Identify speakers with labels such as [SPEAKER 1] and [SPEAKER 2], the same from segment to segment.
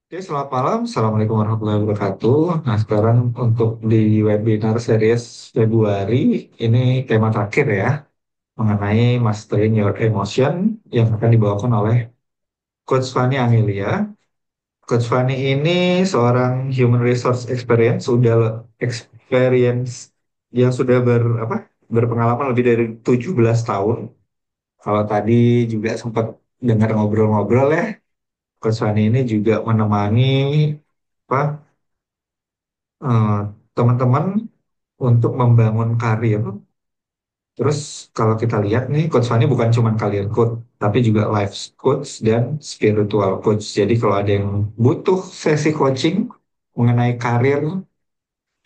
[SPEAKER 1] Oke, selamat malam. Assalamualaikum warahmatullahi wabarakatuh. Nah, sekarang untuk di webinar series Februari, ini tema terakhir ya, mengenai Mastering Your Emotion yang akan dibawakan oleh Coach Fanny Amelia. Coach Fanny ini seorang Human Resource Experience yang sudah berpengalaman lebih dari 17 tahun. Kalau tadi juga sempat dengar ngobrol-ngobrol ya, Coach Fanny ini juga menemani apa eh, teman-teman untuk membangun karir. Terus kalau kita lihat nih, Coach Fanny bukan cuma career coach, tapi juga life coach dan spiritual coach. Jadi kalau ada yang butuh sesi coaching mengenai karir,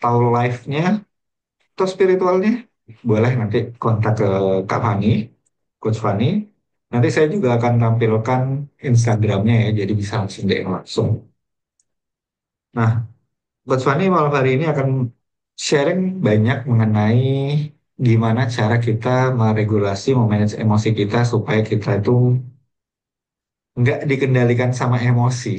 [SPEAKER 1] tahu life-nya, atau spiritualnya, boleh nanti kontak ke Kak Fanny, Coach Fanny. Nanti saya juga akan tampilkan Instagramnya ya, jadi bisa langsung DM langsung. Nah, Coach Fani malam hari ini akan sharing banyak mengenai gimana cara kita meregulasi, memanage emosi kita supaya kita itu nggak dikendalikan sama emosi.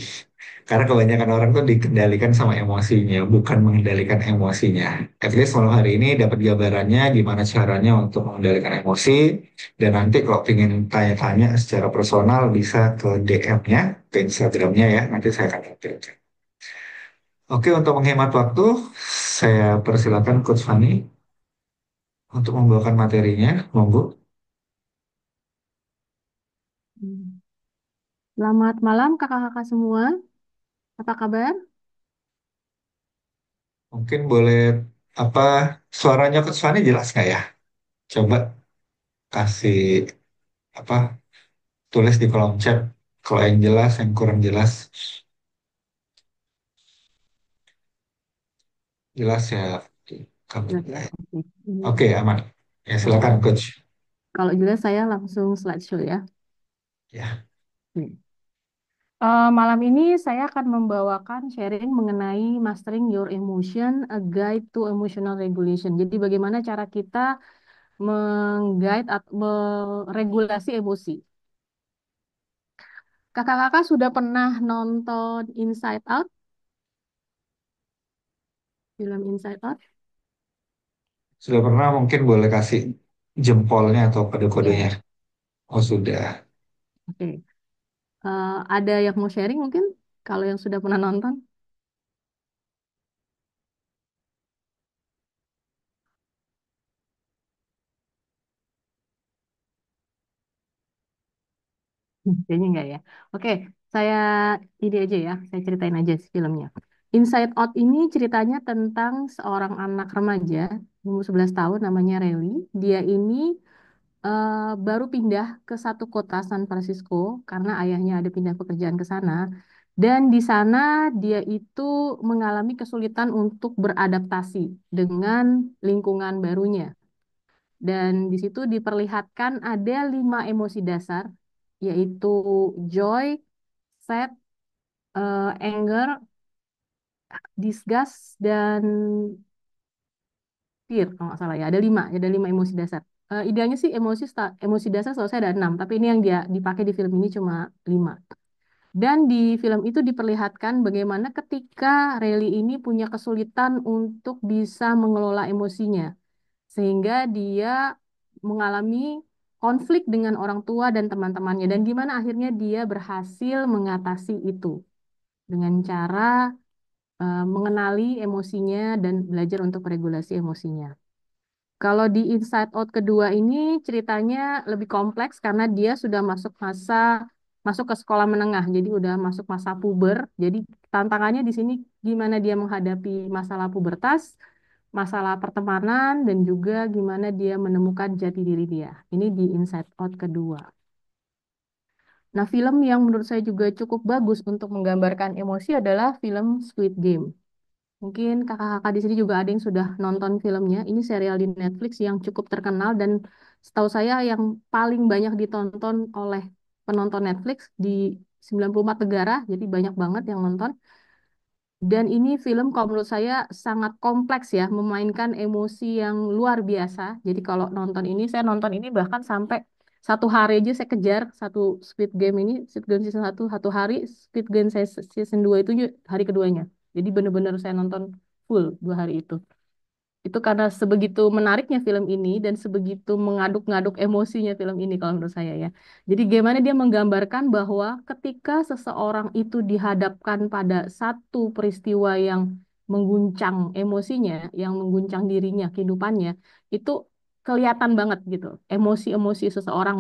[SPEAKER 1] Karena kebanyakan orang tuh dikendalikan sama emosinya, bukan mengendalikan emosinya. At least malam hari ini dapat gambarannya gimana caranya untuk mengendalikan emosi. Dan nanti kalau ingin tanya-tanya secara personal bisa ke DM-nya, ke Instagramnya ya. Nanti saya akan tampilkan. Oke, untuk menghemat waktu, saya persilakan Coach Fanny untuk membawakan materinya. Monggo.
[SPEAKER 2] Hmm. Selamat malam kakak-kakak semua. Apa kabar?
[SPEAKER 1] Mungkin boleh apa suaranya Coach Fanny jelas nggak ya? Coba kasih apa tulis di kolom chat kalau yang jelas, yang kurang jelas. Jelas ya. Kamu.
[SPEAKER 2] Jelas ya. Oke.
[SPEAKER 1] Oke, aman. Ya
[SPEAKER 2] Oke.
[SPEAKER 1] silakan Coach.
[SPEAKER 2] Kalau jelas saya langsung slideshow ya.
[SPEAKER 1] Ya.
[SPEAKER 2] Hmm. Malam ini saya akan membawakan sharing mengenai Mastering Your Emotion, a Guide to Emotional Regulation. Jadi bagaimana cara kita mengguide atau meregulasi emosi. Kakak-kakak sudah pernah nonton Inside Out, film Inside Out?
[SPEAKER 1] Sudah pernah mungkin boleh kasih jempolnya atau kode-kodenya.
[SPEAKER 2] Ya.
[SPEAKER 1] Oh sudah.
[SPEAKER 2] Oke. Ada yang mau sharing mungkin kalau yang sudah pernah nonton? Kayaknya enggak ya. Oke, saya ini aja ya, saya ceritain aja filmnya. Inside Out ini ceritanya tentang seorang anak remaja, umur 11 tahun namanya Rewi. Dia ini baru pindah ke satu kota San Francisco karena ayahnya ada pindah pekerjaan ke sana. Dan di sana dia itu mengalami kesulitan untuk beradaptasi dengan lingkungan barunya. Dan di situ diperlihatkan ada 5 emosi dasar, yaitu joy, sad, anger, disgust, dan fear, kalau nggak salah ya. Ada lima emosi dasar. Idealnya sih emosi dasar selesai ada 6, tapi ini yang dia dipakai di film ini cuma 5. Dan di film itu diperlihatkan bagaimana ketika Rally ini punya kesulitan untuk bisa mengelola emosinya. Sehingga dia mengalami konflik dengan orang tua dan teman-temannya dan gimana akhirnya dia berhasil mengatasi itu dengan cara mengenali emosinya dan belajar untuk regulasi emosinya. Kalau di Inside Out kedua ini ceritanya lebih kompleks karena dia sudah masuk ke sekolah menengah, jadi udah masuk masa puber. Jadi tantangannya di sini gimana dia menghadapi masalah pubertas, masalah pertemanan, dan juga gimana dia menemukan jati diri dia. Ini di Inside Out kedua. Nah, film yang menurut saya juga cukup bagus untuk menggambarkan emosi adalah film Squid Game. Mungkin kakak-kakak di sini juga ada yang sudah nonton filmnya. Ini serial di Netflix yang cukup terkenal dan setahu saya yang paling banyak ditonton oleh penonton Netflix di 94 negara, jadi banyak banget yang nonton. Dan ini film kalau menurut saya sangat kompleks ya, memainkan emosi yang luar biasa. Jadi kalau nonton ini, saya nonton ini bahkan sampai Satu hari aja saya kejar satu Squid Game ini, Squid Game season satu hari, Squid Game saya season 2 itu hari keduanya. Jadi bener-bener saya nonton full 2 hari itu. Itu karena sebegitu menariknya film ini dan sebegitu mengaduk-ngaduk emosinya film ini kalau menurut saya ya. Jadi gimana dia menggambarkan bahwa ketika seseorang itu dihadapkan pada satu peristiwa yang mengguncang emosinya, yang mengguncang dirinya, kehidupannya, itu kelihatan banget gitu. Emosi-emosi seseorang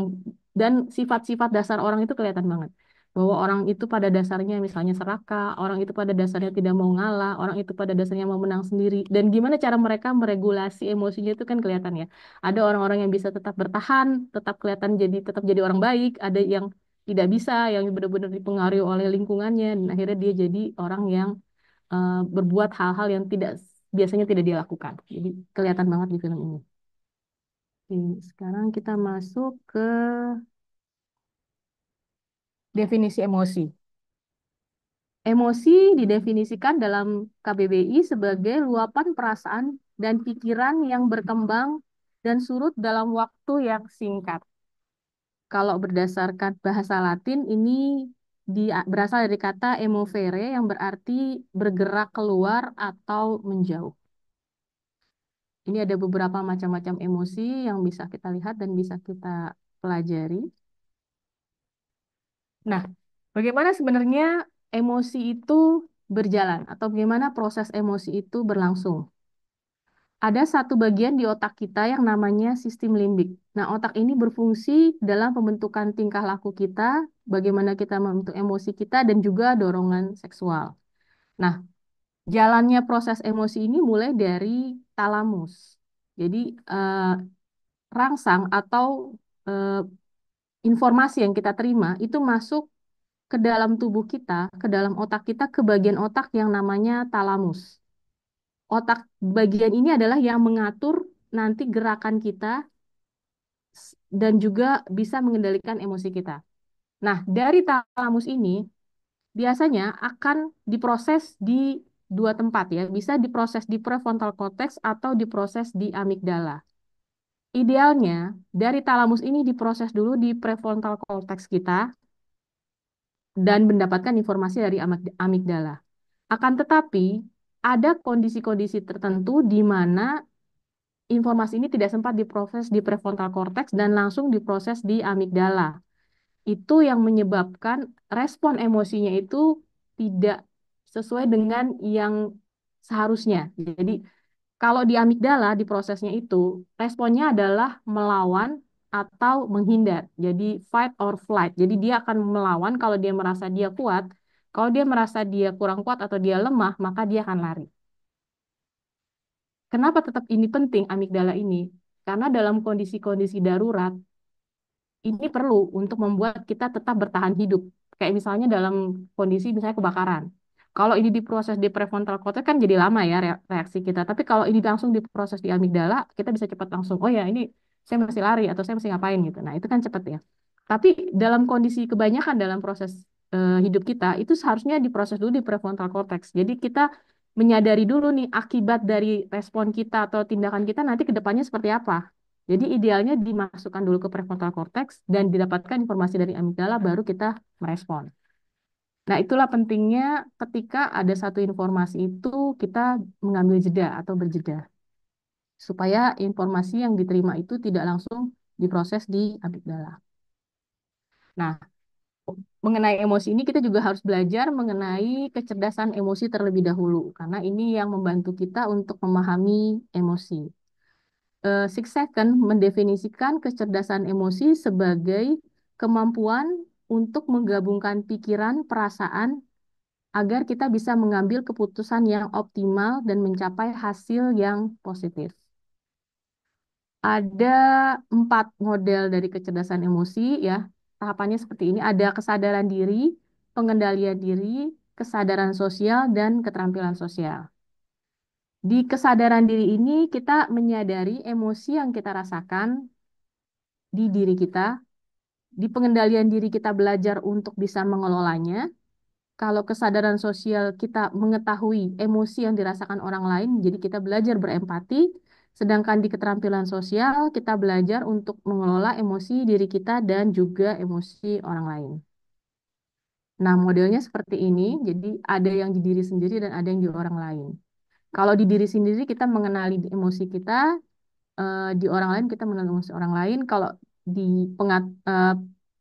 [SPEAKER 2] dan sifat-sifat dasar orang itu kelihatan banget bahwa orang itu pada dasarnya misalnya serakah, orang itu pada dasarnya tidak mau ngalah, orang itu pada dasarnya mau menang sendiri. Dan gimana cara mereka meregulasi emosinya itu kan kelihatan ya. Ada orang-orang yang bisa tetap bertahan, tetap kelihatan tetap jadi orang baik, ada yang tidak bisa, yang benar-benar dipengaruhi oleh lingkungannya, dan akhirnya dia jadi orang yang berbuat hal-hal yang biasanya tidak dia lakukan. Jadi kelihatan banget di film ini. Oke, sekarang kita masuk ke definisi emosi. Emosi didefinisikan dalam KBBI sebagai luapan perasaan dan pikiran yang berkembang dan surut dalam waktu yang singkat. Kalau berdasarkan bahasa Latin, ini berasal dari kata emovere yang berarti bergerak keluar atau menjauh. Ini ada beberapa macam-macam emosi yang bisa kita lihat dan bisa kita pelajari. Nah, bagaimana sebenarnya emosi itu berjalan atau bagaimana proses emosi itu berlangsung? Ada satu bagian di otak kita yang namanya sistem limbik. Nah, otak ini berfungsi dalam pembentukan tingkah laku kita, bagaimana kita membentuk emosi kita, dan juga dorongan seksual. Nah, jalannya proses emosi ini mulai dari talamus. Jadi, rangsang atau eh, informasi yang kita terima itu masuk ke dalam tubuh kita, ke dalam otak kita, ke bagian otak yang namanya talamus. Otak bagian ini adalah yang mengatur nanti gerakan kita dan juga bisa mengendalikan emosi kita. Nah, dari talamus ini biasanya akan diproses di dua tempat ya. Bisa diproses di prefrontal cortex atau diproses di amigdala. Idealnya, dari talamus ini diproses dulu di prefrontal cortex kita dan mendapatkan informasi dari amigdala. Akan tetapi, ada kondisi-kondisi tertentu di mana informasi ini tidak sempat diproses di prefrontal cortex dan langsung diproses di amigdala. Itu yang menyebabkan respon emosinya itu tidak sesuai dengan yang seharusnya. Jadi, kalau di amigdala, di prosesnya itu, responnya adalah melawan atau menghindar. Jadi, fight or flight. Jadi, dia akan melawan kalau dia merasa dia kuat. Kalau dia merasa dia kurang kuat atau dia lemah, maka dia akan lari. Kenapa tetap ini penting amigdala ini? Karena dalam kondisi-kondisi darurat, ini perlu untuk membuat kita tetap bertahan hidup. Kayak misalnya dalam kondisi misalnya kebakaran. Kalau ini diproses di prefrontal cortex kan jadi lama ya reaksi kita. Tapi kalau ini langsung diproses di amigdala, kita bisa cepat langsung, oh ya ini saya masih lari atau saya masih ngapain gitu. Nah itu kan cepat ya. Tapi dalam kondisi kebanyakan dalam proses hidup kita, itu seharusnya diproses dulu di prefrontal cortex. Jadi kita menyadari dulu nih akibat dari respon kita atau tindakan kita nanti ke depannya seperti apa. Jadi idealnya dimasukkan dulu ke prefrontal cortex dan didapatkan informasi dari amigdala baru kita merespon. Nah, itulah pentingnya ketika ada satu informasi itu kita mengambil jeda atau berjeda supaya informasi yang diterima itu tidak langsung diproses di amigdala. Nah, mengenai emosi ini kita juga harus belajar mengenai kecerdasan emosi terlebih dahulu karena ini yang membantu kita untuk memahami emosi. Six Second mendefinisikan kecerdasan emosi sebagai kemampuan untuk menggabungkan pikiran, perasaan, agar kita bisa mengambil keputusan yang optimal dan mencapai hasil yang positif. Ada 4 model dari kecerdasan emosi ya. Tahapannya seperti ini. Ada kesadaran diri, pengendalian diri, kesadaran sosial, dan keterampilan sosial. Di kesadaran diri ini kita menyadari emosi yang kita rasakan di diri kita. Di pengendalian diri kita belajar untuk bisa mengelolanya. Kalau kesadaran sosial kita mengetahui emosi yang dirasakan orang lain, jadi kita belajar berempati. Sedangkan di keterampilan sosial, kita belajar untuk mengelola emosi diri kita dan juga emosi orang lain. Nah, modelnya seperti ini, jadi ada yang di diri sendiri dan ada yang di orang lain. Kalau di diri sendiri, kita mengenali emosi kita, di orang lain kita mengenali emosi orang lain. Kalau di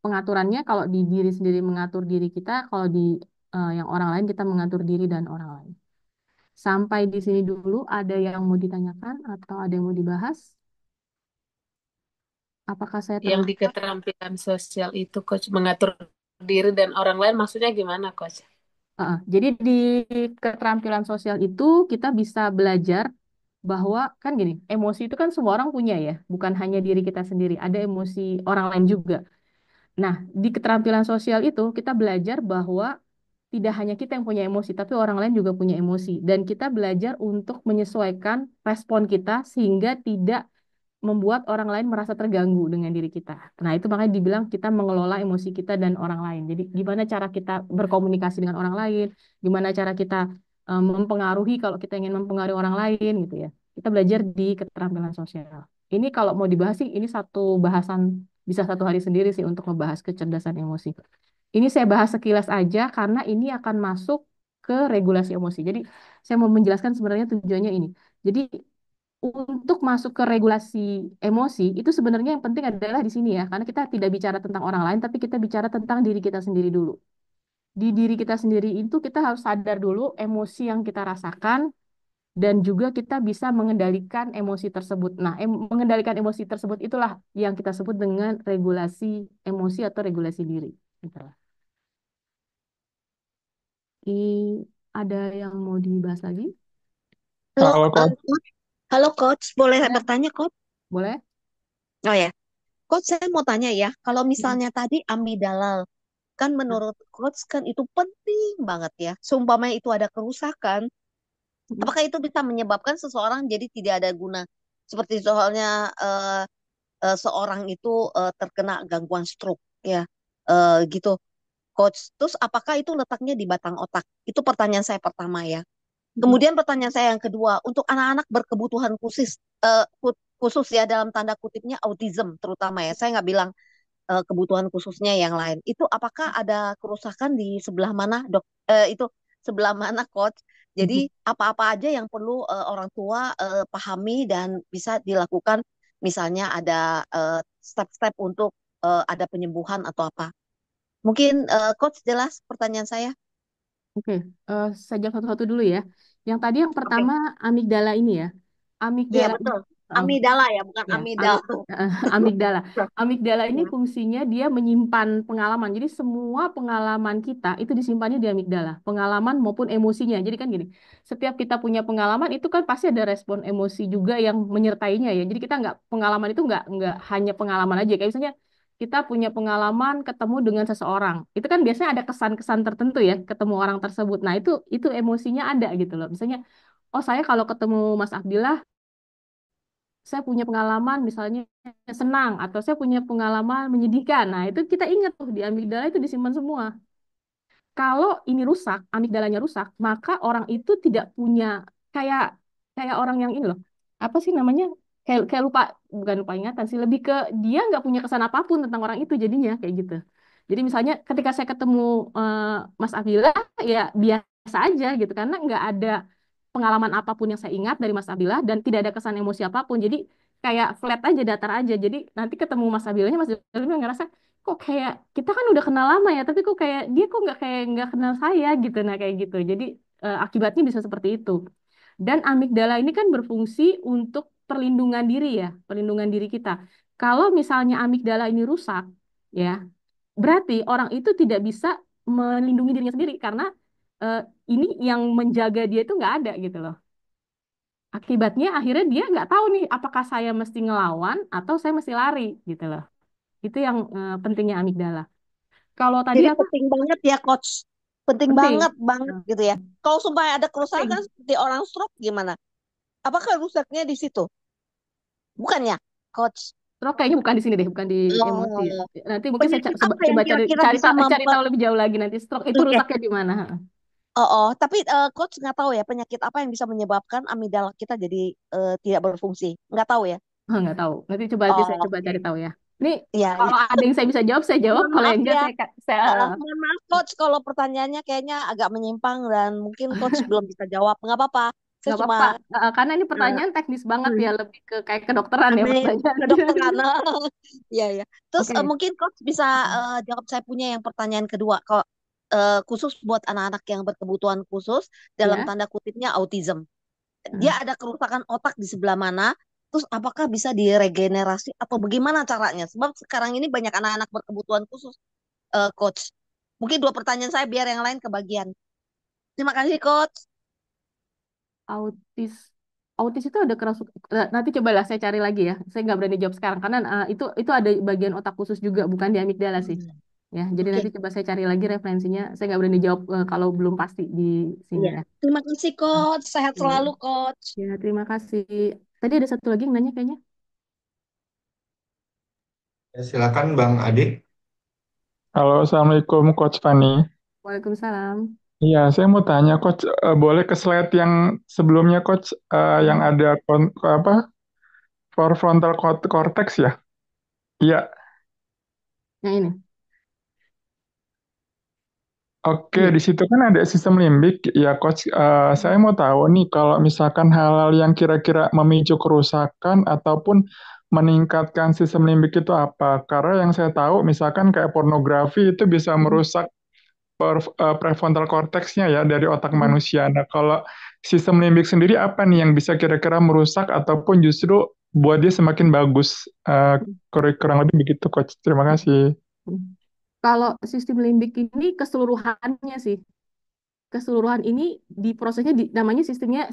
[SPEAKER 2] pengaturannya, kalau di diri sendiri mengatur diri kita, kalau di yang orang lain kita mengatur diri dan orang lain. Sampai di sini dulu, ada yang mau ditanyakan atau ada yang mau dibahas? Apakah saya
[SPEAKER 3] Yang
[SPEAKER 2] terlalu...
[SPEAKER 3] di keterampilan sosial itu coach mengatur diri dan orang lain maksudnya gimana coach?
[SPEAKER 2] Jadi di keterampilan sosial itu kita bisa belajar bahwa kan gini, emosi itu kan semua orang punya ya, bukan hanya diri kita sendiri, ada emosi orang lain juga. Nah, di keterampilan sosial itu kita belajar bahwa tidak hanya kita yang punya emosi, tapi orang lain juga punya emosi. Dan kita belajar untuk menyesuaikan respon kita sehingga tidak membuat orang lain merasa terganggu dengan diri kita. Nah, itu makanya dibilang kita mengelola emosi kita dan orang lain. Jadi, gimana cara kita berkomunikasi dengan orang lain, gimana cara kita mempengaruhi kalau kita ingin mempengaruhi orang lain gitu ya. Kita belajar di keterampilan sosial. Ini kalau mau dibahas sih, ini satu bahasan bisa satu hari sendiri sih untuk membahas kecerdasan emosi. Ini saya bahas sekilas aja karena ini akan masuk ke regulasi emosi. Jadi, saya mau menjelaskan sebenarnya tujuannya ini. Jadi, untuk masuk ke regulasi emosi, itu sebenarnya yang penting adalah di sini ya, karena kita tidak bicara tentang orang lain, tapi kita bicara tentang diri kita sendiri dulu. Di diri kita sendiri itu kita harus sadar dulu emosi yang kita rasakan, dan juga kita bisa mengendalikan emosi tersebut. Nah, mengendalikan emosi tersebut itulah yang kita sebut dengan regulasi emosi atau regulasi diri. Gitu lah. Ada yang mau dibahas lagi?
[SPEAKER 4] Halo,
[SPEAKER 1] Kalau Coach,
[SPEAKER 4] Coach. Halo, Coach. Boleh bertanya, Coach?
[SPEAKER 2] Boleh?
[SPEAKER 4] Oh ya, Coach, saya mau tanya ya. Kalau
[SPEAKER 2] Mm.
[SPEAKER 4] misalnya tadi amigdala, kan menurut Coach kan itu penting banget ya. Seumpamanya itu ada kerusakan,
[SPEAKER 2] Mm.
[SPEAKER 4] apakah itu bisa menyebabkan seseorang jadi tidak ada guna? Seperti soalnya seorang itu terkena gangguan stroke ya, gitu, Coach. Terus apakah itu letaknya di batang otak? Itu pertanyaan saya pertama ya.
[SPEAKER 2] Mm.
[SPEAKER 4] Kemudian pertanyaan saya yang kedua, untuk anak-anak berkebutuhan khusus, khusus ya dalam tanda kutipnya autism terutama ya, saya nggak bilang kebutuhan khususnya yang lain. Itu apakah ada kerusakan di sebelah mana, dok? Itu sebelah mana, coach? Jadi apa-apa aja yang perlu orang tua pahami dan bisa dilakukan, misalnya ada step-step untuk ada penyembuhan atau apa? Mungkin coach jelas pertanyaan saya.
[SPEAKER 2] Oke, saya jawab satu-satu dulu ya. Yang tadi yang
[SPEAKER 4] Oke.
[SPEAKER 2] pertama amigdala ini ya.
[SPEAKER 4] Iya
[SPEAKER 2] Amigdala ini,
[SPEAKER 4] betul.
[SPEAKER 2] oh,
[SPEAKER 4] Amidala ya, bukan
[SPEAKER 2] ya,
[SPEAKER 4] amidal.
[SPEAKER 2] amigdala. Amigdala ini
[SPEAKER 4] Ya.
[SPEAKER 2] fungsinya dia menyimpan pengalaman. Jadi semua pengalaman kita itu disimpannya di amigdala, pengalaman maupun emosinya. Jadi kan gini, setiap kita punya pengalaman itu kan pasti ada respon emosi juga yang menyertainya ya. Jadi kita nggak pengalaman itu nggak hanya pengalaman aja. Kayak misalnya kita punya pengalaman ketemu dengan seseorang. Itu kan biasanya ada kesan-kesan tertentu ya ketemu orang tersebut. Nah, itu emosinya ada gitu loh. Misalnya, oh saya kalau ketemu Mas Abdillah, saya punya pengalaman misalnya senang atau saya punya pengalaman menyedihkan. Nah, itu kita ingat tuh di amigdala itu disimpan semua. Kalau ini rusak, amigdalanya rusak, maka orang itu tidak punya kayak kayak orang yang ini loh. Apa sih namanya? Kayak lupa, bukan lupa ingatan sih, lebih ke dia nggak punya kesan apapun tentang orang itu jadinya kayak gitu. Jadi misalnya ketika saya ketemu eh, Mas Abdillah ya biasa aja gitu karena nggak ada pengalaman apapun yang saya ingat dari Mas Abdillah dan tidak ada kesan emosi apapun. Jadi kayak flat aja, datar aja. Jadi nanti ketemu Mas Abdillahnya Mas Abdillah ngerasa kok kayak kita kan udah kenal lama ya, tapi kok kayak dia kok nggak kenal saya gitu, nah kayak gitu. Jadi akibatnya bisa seperti itu. Dan amigdala ini kan berfungsi untuk perlindungan diri ya, perlindungan diri kita. Kalau misalnya amigdala ini rusak, ya berarti orang itu tidak bisa melindungi dirinya sendiri karena eh, ini yang menjaga dia itu nggak ada gitu loh. Akibatnya akhirnya dia nggak tahu nih apakah saya mesti ngelawan atau saya mesti lari gitu loh. Itu yang pentingnya amigdala. Kalau tadi
[SPEAKER 4] Jadi
[SPEAKER 2] apa?
[SPEAKER 4] penting banget ya, coach. Penting
[SPEAKER 2] Penting.
[SPEAKER 4] banget banget
[SPEAKER 2] Nah,
[SPEAKER 4] gitu ya. Kalau sumpah ada kerusakan
[SPEAKER 2] penting.
[SPEAKER 4] seperti orang stroke gimana? Apakah rusaknya di situ? Bukan ya, coach?
[SPEAKER 2] Stroke kayaknya bukan di sini deh, bukan di emosi ya.
[SPEAKER 4] Oh,
[SPEAKER 2] Nanti mungkin saya
[SPEAKER 4] penyakit
[SPEAKER 2] coba,
[SPEAKER 4] apa yang
[SPEAKER 2] coba cari
[SPEAKER 4] kira-kira
[SPEAKER 2] cari
[SPEAKER 4] bisa
[SPEAKER 2] tahu cari tahu lebih jauh lagi nanti stroke itu
[SPEAKER 4] Oke,
[SPEAKER 2] rusaknya di mana.
[SPEAKER 4] Oh, oh, tapi coach nggak tahu ya penyakit apa yang bisa menyebabkan amigdala kita jadi tidak berfungsi. Nggak tahu ya.
[SPEAKER 2] Oh, nggak tahu. Nanti saya
[SPEAKER 4] Oh,
[SPEAKER 2] coba
[SPEAKER 4] oke.
[SPEAKER 2] cari tahu ya. Ini
[SPEAKER 4] Ya,
[SPEAKER 2] kalau ada yang saya bisa jawab, saya jawab.
[SPEAKER 4] mohon
[SPEAKER 2] Kalau
[SPEAKER 4] maaf
[SPEAKER 2] yang enggak,
[SPEAKER 4] ya.
[SPEAKER 2] saya
[SPEAKER 4] Mohon maaf coach kalau pertanyaannya kayaknya agak menyimpang dan mungkin coach belum bisa jawab. Nggak apa-apa. Saya
[SPEAKER 2] nggak
[SPEAKER 4] cuma
[SPEAKER 2] apa-apa. Karena ini
[SPEAKER 4] eh,
[SPEAKER 2] pertanyaan teknis banget
[SPEAKER 4] hmm,
[SPEAKER 2] ya, lebih ke kayak kedokteran ya
[SPEAKER 4] amin
[SPEAKER 2] pertanyaannya.
[SPEAKER 4] kedokteran. Iya, ya. Terus
[SPEAKER 2] Oke.
[SPEAKER 4] mungkin coach bisa jawab saya punya yang pertanyaan kedua. Kok khusus buat anak-anak yang berkebutuhan khusus dalam
[SPEAKER 2] Ya.
[SPEAKER 4] tanda kutipnya autism. Dia
[SPEAKER 2] Hmm.
[SPEAKER 4] ada kerusakan otak di sebelah mana? Terus apakah bisa diregenerasi atau bagaimana caranya? Sebab sekarang ini banyak anak-anak berkebutuhan khusus, coach. Mungkin dua pertanyaan saya biar yang lain kebagian. Terima kasih, coach.
[SPEAKER 2] Autis. Autis itu ada kerasuk. Nanti cobalah saya cari lagi ya. Saya nggak berani jawab sekarang karena itu ada bagian otak khusus juga, bukan di amigdala sih.
[SPEAKER 4] Hmm,
[SPEAKER 2] Ya, jadi
[SPEAKER 4] oke.
[SPEAKER 2] nanti coba saya cari lagi referensinya. Saya nggak berani jawab kalau belum pasti di sini
[SPEAKER 4] Iya.
[SPEAKER 2] ya.
[SPEAKER 4] Terima kasih, coach. Sehat
[SPEAKER 2] Oke.
[SPEAKER 4] selalu, coach.
[SPEAKER 2] Ya, terima kasih. Tadi ada satu lagi yang nanya kayaknya.
[SPEAKER 1] Ya, silakan Bang Ade.
[SPEAKER 5] Halo, Assalamualaikum Coach Fani.
[SPEAKER 2] Waalaikumsalam.
[SPEAKER 5] Iya, saya mau tanya Coach, boleh ke slide yang sebelumnya Coach, yang
[SPEAKER 2] Hmm.
[SPEAKER 5] ada apa, prefrontal cortex ya? Iya,
[SPEAKER 2] Yang ini.
[SPEAKER 5] oke,
[SPEAKER 2] Ini.
[SPEAKER 5] di situ kan ada sistem limbik ya Coach. Saya mau tahu nih kalau misalkan hal-hal yang kira-kira memicu kerusakan ataupun meningkatkan sistem limbik itu apa? Karena yang saya tahu misalkan kayak pornografi itu bisa
[SPEAKER 2] Hmm.
[SPEAKER 5] merusak prefrontal cortex-nya ya dari otak
[SPEAKER 2] Hmm.
[SPEAKER 5] manusia. Nah, kalau sistem limbik sendiri apa nih yang bisa kira-kira merusak ataupun justru buat dia semakin bagus? Kurang lebih begitu, Coach. Terima kasih.
[SPEAKER 2] Hmm. Kalau sistem limbik ini keseluruhannya sih. Keseluruhan ini diprosesnya namanya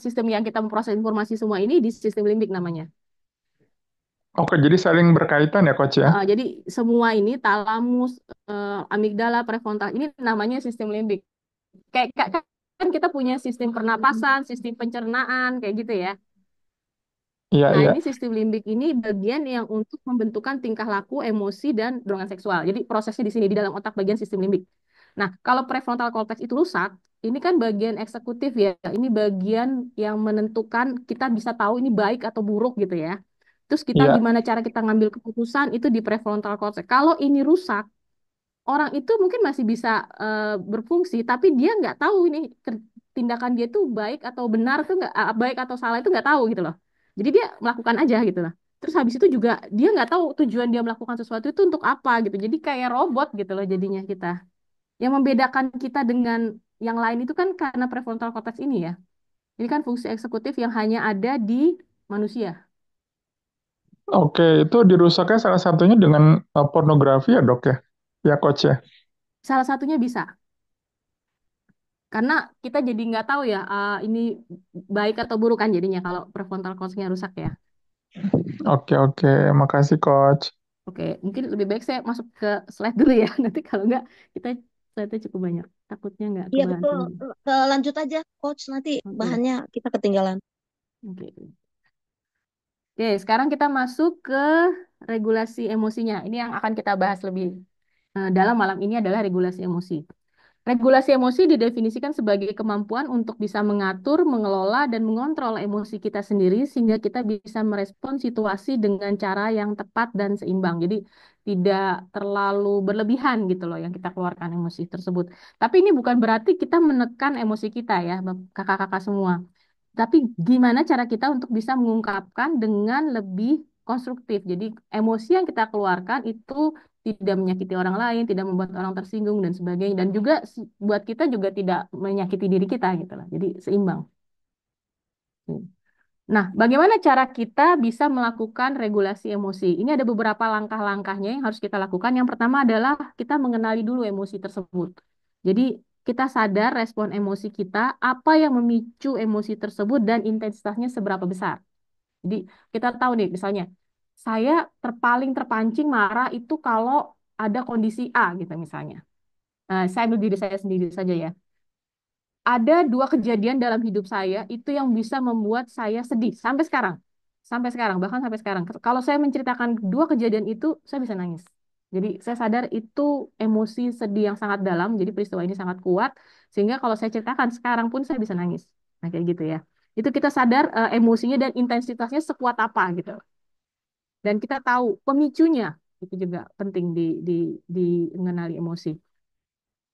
[SPEAKER 2] sistem yang kita memproses informasi semua ini di sistem limbik namanya.
[SPEAKER 5] Oke, jadi saling berkaitan ya, Coach ya?
[SPEAKER 2] Jadi semua ini talamus, amigdala, prefrontal ini namanya sistem limbik. Kayak kan kita punya sistem pernapasan, sistem pencernaan kayak gitu ya.
[SPEAKER 5] Iya,
[SPEAKER 2] Nah,
[SPEAKER 5] iya.
[SPEAKER 2] ini sistem limbik ini bagian yang untuk membentukkan tingkah laku, emosi, dan dorongan seksual. Jadi prosesnya di sini, di dalam otak bagian sistem limbik. Nah, kalau prefrontal cortex itu rusak, ini kan bagian eksekutif ya. Ini bagian yang menentukan kita bisa tahu ini baik atau buruk gitu ya. Terus kita
[SPEAKER 5] Iya.
[SPEAKER 2] gimana cara kita ngambil keputusan itu di prefrontal cortex. Kalau ini rusak, orang itu mungkin masih bisa berfungsi, tapi dia nggak tahu ini tindakan dia itu baik atau benar tuh nggak, baik atau salah itu nggak tahu gitu loh. Jadi dia melakukan aja gitu loh. Terus habis itu juga dia nggak tahu tujuan dia melakukan sesuatu itu untuk apa gitu. Jadi kayak robot gitu loh jadinya kita. Yang membedakan kita dengan yang lain itu kan karena prefrontal cortex ini ya. Ini kan fungsi eksekutif yang hanya ada di manusia.
[SPEAKER 5] Oke, itu dirusaknya salah satunya dengan pornografi ya, Dok ya? Ya, Coach ya?
[SPEAKER 2] Salah satunya bisa. Karena kita jadi nggak tahu ya, ini baik atau buruk kan jadinya kalau prefrontal cortex-nya rusak ya.
[SPEAKER 5] Oke, oke. Makasih, Coach.
[SPEAKER 2] Oke, mungkin lebih baik saya masuk ke slide dulu ya. Nanti kalau nggak, kita slide-nya cukup banyak. Takutnya nggak
[SPEAKER 4] Iya,
[SPEAKER 2] kebahas
[SPEAKER 4] betul.
[SPEAKER 2] ini.
[SPEAKER 4] Lanjut aja, coach. Nanti
[SPEAKER 2] Oke,
[SPEAKER 4] bahannya kita ketinggalan.
[SPEAKER 2] oke. Oke, sekarang kita masuk ke regulasi emosinya. Ini yang akan kita bahas lebih dalam malam ini adalah regulasi emosi. Regulasi emosi didefinisikan sebagai kemampuan untuk bisa mengatur, mengelola, dan mengontrol emosi kita sendiri sehingga kita bisa merespon situasi dengan cara yang tepat dan seimbang. Jadi tidak terlalu berlebihan gitu loh yang kita keluarkan emosi tersebut. Tapi ini bukan berarti kita menekan emosi kita ya, kakak-kakak semua. Tapi gimana cara kita untuk bisa mengungkapkan dengan lebih konstruktif. Jadi emosi yang kita keluarkan itu tidak menyakiti orang lain, tidak membuat orang tersinggung dan sebagainya. Dan juga buat kita juga tidak menyakiti diri kita gitu lah. Jadi seimbang. Nah, bagaimana cara kita bisa melakukan regulasi emosi? Ini ada beberapa langkah-langkahnya yang harus kita lakukan. Yang pertama adalah kita mengenali dulu emosi tersebut. Jadi kita sadar respon emosi kita, apa yang memicu emosi tersebut dan intensitasnya seberapa besar. Jadi kita tahu nih, misalnya saya paling terpancing marah itu kalau ada kondisi A gitu misalnya. Nah, saya ambil diri saya sendiri saja ya. Ada dua kejadian dalam hidup saya itu yang bisa membuat saya sedih sampai sekarang. Sampai sekarang, bahkan sampai sekarang. Kalau saya menceritakan dua kejadian itu, saya bisa nangis. Jadi saya sadar itu emosi sedih yang sangat dalam, jadi peristiwa ini sangat kuat, sehingga kalau saya ceritakan sekarang pun saya bisa nangis. Nah kayak gitu ya. Itu kita sadar emosinya dan intensitasnya sekuat apa gitu. Dan kita tahu pemicunya, itu juga penting di mengenali emosi.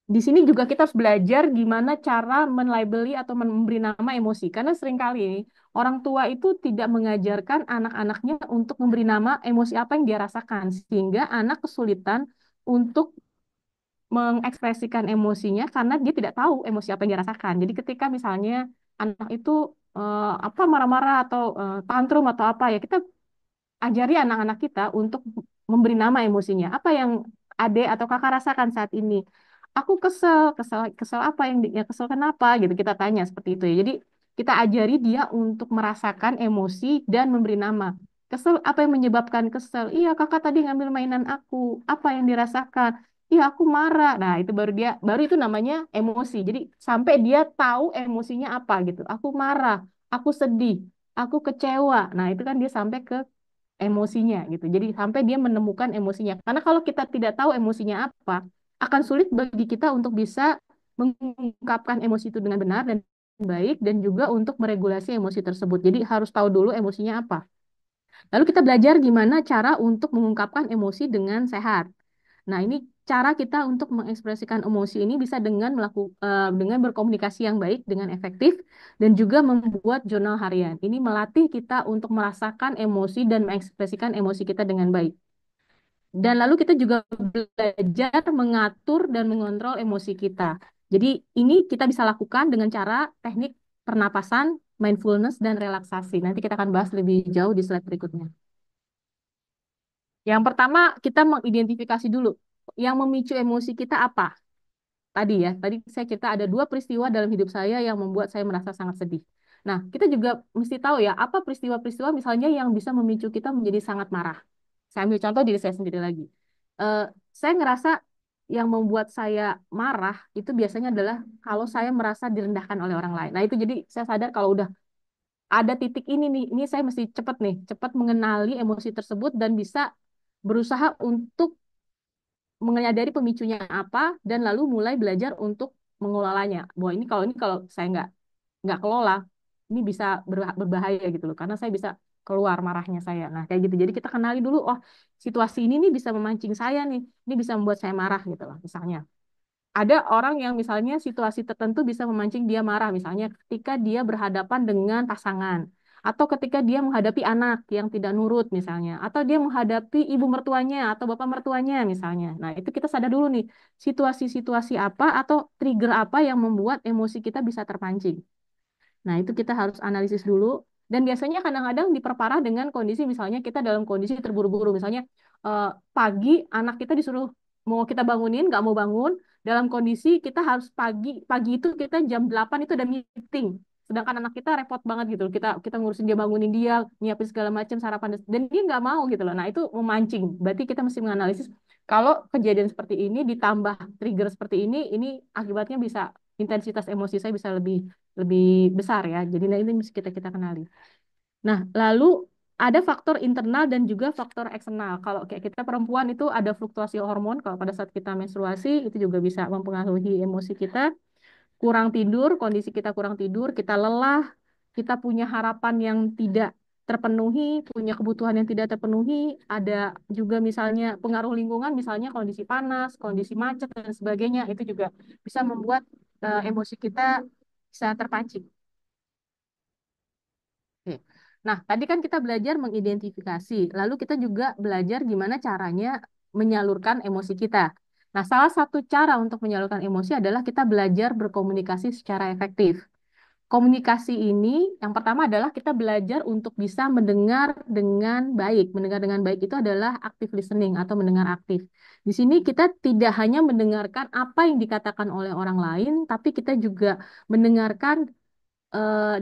[SPEAKER 2] Di sini juga kita harus belajar gimana cara men-labeli atau memberi nama emosi. Karena seringkali orang tua itu tidak mengajarkan anak-anaknya untuk memberi nama emosi apa yang dia rasakan. Sehingga anak kesulitan untuk mengekspresikan emosinya karena dia tidak tahu emosi apa yang dia rasakan. Jadi ketika misalnya anak itu apa marah-marah atau tantrum atau apa ya, kita ajari anak-anak kita untuk memberi nama emosinya. Apa yang adik atau kakak rasakan saat ini? Aku kesel, kesel, kesel apa yang ya kesel kenapa gitu kita tanya seperti itu ya. Jadi kita ajari dia untuk merasakan emosi dan memberi nama. Kesel apa yang menyebabkan kesel? Iya, kakak tadi ngambil mainan aku. Apa yang dirasakan? Iya, aku marah. Nah, itu baru itu namanya emosi. Jadi sampai dia tahu emosinya apa gitu. Aku marah, aku sedih, aku kecewa. Nah, itu kan dia sampai ke emosinya gitu. Jadi sampai dia menemukan emosinya. Karena kalau kita tidak tahu emosinya apa, akan sulit bagi kita untuk bisa mengungkapkan emosi itu dengan benar dan baik dan juga untuk meregulasi emosi tersebut. Jadi harus tahu dulu emosinya apa. Lalu kita belajar gimana cara untuk mengungkapkan emosi dengan sehat. Nah, ini cara kita untuk mengekspresikan emosi ini bisa dengan berkomunikasi yang baik, dengan efektif, dan juga membuat jurnal harian. Ini melatih kita untuk merasakan emosi dan mengekspresikan emosi kita dengan baik. Dan lalu kita juga belajar mengatur dan mengontrol emosi kita. Jadi ini kita bisa lakukan dengan cara teknik pernapasan, mindfulness, dan relaksasi. Nanti kita akan bahas lebih jauh di slide berikutnya. Yang pertama, kita mengidentifikasi dulu yang memicu emosi kita apa. Tadi saya cerita ada dua peristiwa dalam hidup saya yang membuat saya merasa sangat sedih. Nah, kita juga mesti tahu ya, apa peristiwa-peristiwa misalnya yang bisa memicu kita menjadi sangat marah. Saya ambil contoh diri saya sendiri lagi. Eh, saya ngerasa yang membuat saya marah itu biasanya adalah kalau saya merasa direndahkan oleh orang lain. Nah, itu jadi saya sadar kalau udah ada titik ini nih, ini saya mesti cepat mengenali emosi tersebut dan bisa berusaha untuk menyadari pemicunya apa dan lalu mulai belajar untuk mengelolanya. Bahwa ini kalau saya nggak kelola, ini bisa berbahaya gitu loh. Karena saya bisa keluar marahnya saya. Nah, kayak gitu. Jadi kita kenali dulu, oh situasi ini nih bisa memancing saya nih. Ini bisa membuat saya marah gitu loh, misalnya. Ada orang yang misalnya situasi tertentu bisa memancing dia marah, misalnya ketika dia berhadapan dengan pasangan, atau ketika dia menghadapi anak yang tidak nurut misalnya, atau dia menghadapi ibu mertuanya atau bapak mertuanya misalnya. Nah, itu kita sadar dulu nih, situasi-situasi apa atau trigger apa yang membuat emosi kita bisa terpancing. Nah, itu kita harus analisis dulu. Dan biasanya kadang-kadang diperparah dengan kondisi misalnya kita dalam kondisi terburu-buru. Misalnya pagi anak kita disuruh mau kita bangunin, nggak mau bangun. Dalam kondisi kita harus pagi itu kita jam 8 itu ada meeting. Sedangkan anak kita repot banget gitu. Kita kita ngurusin dia, bangunin dia, nyiapin segala macam sarapan dan dia nggak mau gitu loh. Nah, itu memancing. Berarti kita mesti menganalisis kalau kejadian seperti ini ditambah trigger seperti ini akibatnya bisa intensitas emosi saya bisa lebih lebih besar ya. Jadi nah ini mesti kita kita kenali. Nah, lalu ada faktor internal dan juga faktor eksternal. Kalau kayak kita perempuan itu ada fluktuasi hormon. Kalau pada saat kita menstruasi itu juga bisa mempengaruhi emosi kita. Kurang tidur, kondisi kita kurang tidur, kita lelah, kita punya harapan yang tidak terpenuhi, punya kebutuhan yang tidak terpenuhi. Ada juga misalnya pengaruh lingkungan, misalnya kondisi panas, kondisi macet dan sebagainya. Itu juga bisa membuat emosi kita bisa terpancing. Oke. Nah, tadi kan kita belajar mengidentifikasi, lalu kita juga belajar gimana caranya menyalurkan emosi kita. Nah, salah satu cara untuk menyalurkan emosi adalah kita belajar berkomunikasi secara efektif. Komunikasi ini, yang pertama adalah kita belajar untuk bisa mendengar dengan baik. Mendengar dengan baik itu adalah active listening atau mendengar aktif. Di sini kita tidak hanya mendengarkan apa yang dikatakan oleh orang lain, tapi kita juga mendengarkan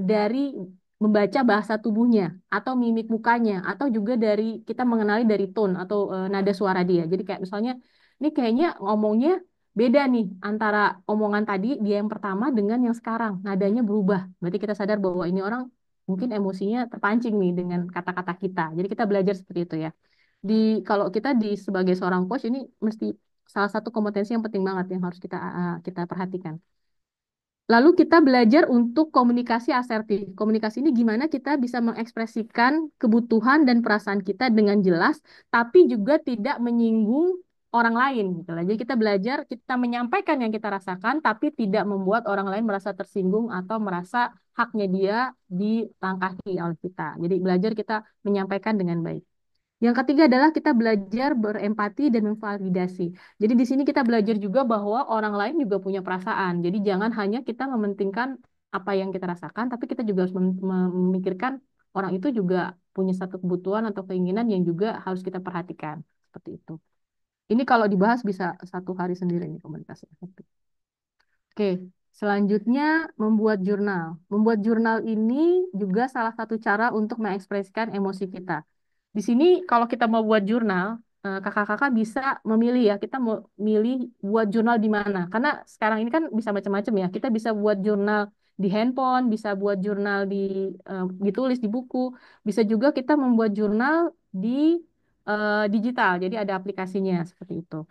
[SPEAKER 2] dari membaca bahasa tubuhnya atau mimik mukanya atau juga dari kita mengenali dari tone atau nada suara dia. Jadi kayak misalnya ini kayaknya ngomongnya beda nih antara omongan tadi dia yang pertama dengan yang sekarang. Nadanya berubah. Berarti kita sadar bahwa ini orang mungkin emosinya terpancing nih dengan kata-kata kita. Jadi kita belajar seperti itu ya. di kalau kita di sebagai seorang coach ini mesti salah satu kompetensi yang penting banget yang harus kita perhatikan. Lalu kita belajar untuk komunikasi asertif. Komunikasi ini gimana kita bisa mengekspresikan kebutuhan dan perasaan kita dengan jelas, tapi juga tidak menyinggung orang lain gitu lah. Jadi kita belajar kita menyampaikan yang kita rasakan, tapi tidak membuat orang lain merasa tersinggung atau merasa haknya dia dilangkahi oleh kita. Jadi belajar kita menyampaikan dengan baik. Yang ketiga adalah kita belajar berempati dan memvalidasi. Jadi di sini kita belajar juga bahwa orang lain juga punya perasaan. Jadi jangan hanya kita mementingkan apa yang kita rasakan, tapi kita juga harus memikirkan orang itu juga punya satu kebutuhan atau keinginan yang juga harus kita perhatikan. Seperti itu. Ini kalau dibahas bisa 1 hari sendiri nih komunikasi efektif. Oke, selanjutnya membuat jurnal. Membuat jurnal ini juga salah satu cara untuk mengekspresikan emosi kita. Di sini kalau kita mau buat jurnal, kakak-kakak bisa memilih ya, kita mau milih buat jurnal di mana. Karena sekarang ini kan bisa macam-macam ya. Kita bisa buat jurnal di handphone, bisa buat jurnal ditulis di buku, bisa juga kita membuat jurnal di digital. Jadi ada aplikasinya seperti itu.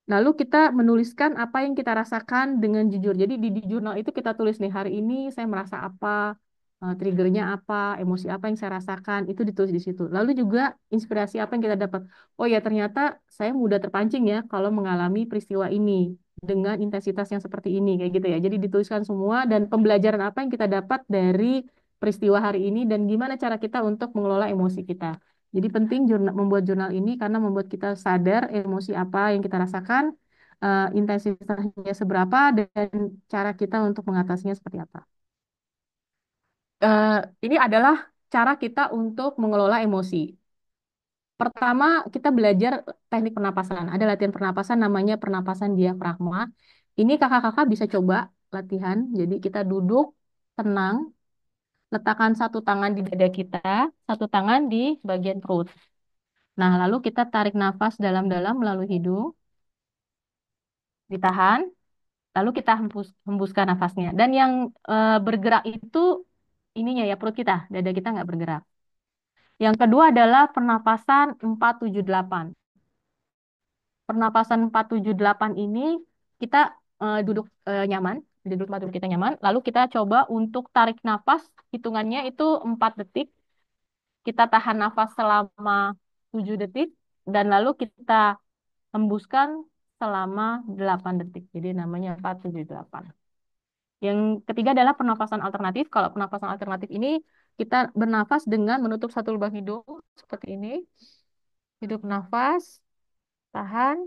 [SPEAKER 2] Lalu kita menuliskan apa yang kita rasakan dengan jujur. Jadi di jurnal itu kita tulis nih, hari ini saya merasa apa, triggernya apa, emosi apa yang saya rasakan, itu ditulis di situ. Lalu juga inspirasi apa yang kita dapat. Oh ya, ternyata saya mudah terpancing ya kalau mengalami peristiwa ini dengan intensitas yang seperti ini, kayak gitu ya. Jadi dituliskan semua dan pembelajaran apa yang kita dapat dari peristiwa hari ini dan gimana cara kita untuk mengelola emosi kita. Jadi penting membuat jurnal ini karena membuat kita sadar emosi apa yang kita rasakan, intensitasnya seberapa, dan cara kita untuk mengatasinya seperti apa. Eh, ini adalah cara kita untuk mengelola emosi. Pertama, kita belajar teknik pernapasan. Ada latihan pernapasan namanya pernapasan diafragma. Ini kakak-kakak bisa coba latihan. Jadi kita duduk tenang, letakkan satu tangan di dada kita, satu tangan di bagian perut. Nah, lalu kita tarik nafas dalam-dalam melalui hidung, ditahan, lalu kita hembuskan nafasnya. Dan yang bergerak itu ininya ya, perut kita, dada kita nggak bergerak. Yang kedua adalah pernapasan 4-7-8. Pernapasan 4-7-8 ini kita duduk nyaman, duduk tempat duduk kita nyaman, lalu kita coba untuk tarik nafas, hitungannya itu 4 detik, kita tahan nafas selama 7 detik, dan lalu kita hembuskan selama 8 detik. Jadi namanya 4-7-8. Yang ketiga adalah pernafasan alternatif. Kalau pernafasan alternatif ini kita bernafas dengan menutup satu lubang hidung seperti ini. Hidup nafas, tahan,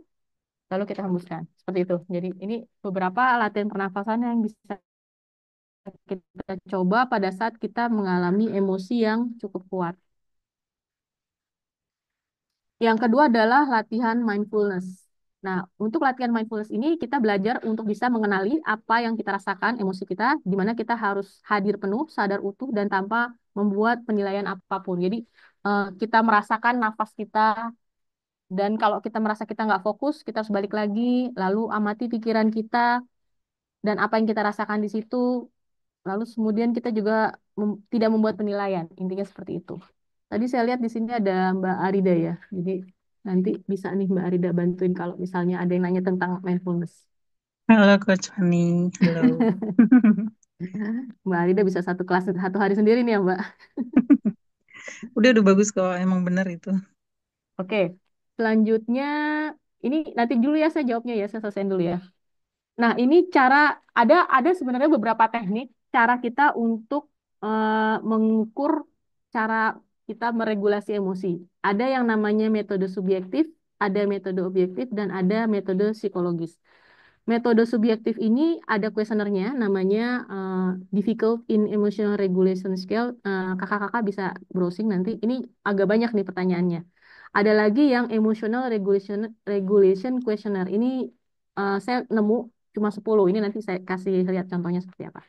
[SPEAKER 2] lalu kita hembuskan. Seperti itu. Jadi ini beberapa latihan pernafasan yang bisa kita coba pada saat kita mengalami emosi yang cukup kuat. Yang kedua adalah latihan mindfulness. Nah, untuk latihan mindfulness ini kita belajar untuk bisa mengenali apa yang kita rasakan, emosi kita, di mana kita harus hadir penuh, sadar utuh, dan tanpa membuat penilaian apapun. Jadi, kita merasakan nafas kita, dan kalau kita merasa kita nggak fokus, kita harus balik lagi, lalu amati pikiran kita, dan apa yang kita rasakan di situ, lalu kemudian kita juga tidak membuat penilaian. Intinya seperti itu. Tadi saya lihat di sini ada Mbak Arida ya. Jadi nanti bisa nih Mbak Arida bantuin kalau misalnya ada yang nanya tentang mindfulness.
[SPEAKER 6] Halo Coach Fani, halo.
[SPEAKER 2] Mbak Arida bisa satu kelas 1 hari sendiri nih ya Mbak.
[SPEAKER 6] Udah bagus kok, emang bener itu.
[SPEAKER 2] Oke, selanjutnya ini nanti dulu ya saya jawabnya ya, saya selesaiin dulu ya. Nah, ini cara ada sebenarnya beberapa teknik cara kita untuk mengukur cara kita meregulasi emosi. Ada yang namanya metode subjektif, ada metode objektif, dan ada metode psikologis. Metode subjektif ini ada kuesionernya namanya Difficult in Emotional Regulation Scale. Kakak-kakak bisa browsing nanti. Ini agak banyak nih pertanyaannya. Ada lagi yang Emotional Regulation Questionnaire. Ini saya nemu cuma 10. Ini nanti saya kasih lihat contohnya seperti apa.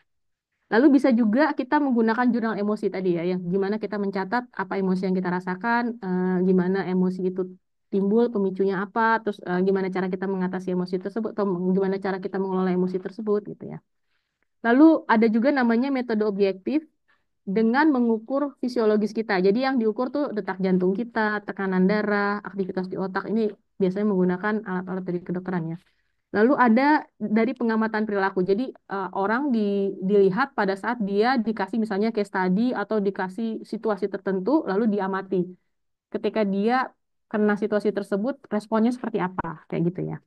[SPEAKER 2] Lalu bisa juga kita menggunakan jurnal emosi tadi ya, yang gimana kita mencatat apa emosi yang kita rasakan, gimana emosi itu timbul, pemicunya apa, terus gimana cara kita mengatasi emosi tersebut, atau gimana cara kita mengelola emosi tersebut gitu ya. Lalu ada juga namanya metode objektif. dengan mengukur fisiologis kita. Jadi yang diukur tuh detak jantung kita, tekanan darah, aktivitas di otak. Ini biasanya menggunakan alat-alat dari kedokteran ya. Lalu ada dari pengamatan perilaku. Jadi orang dilihat pada saat dia dikasih misalnya case study atau dikasih situasi tertentu, lalu diamati. Ketika dia kena situasi tersebut, responnya seperti apa, kayak gitu ya.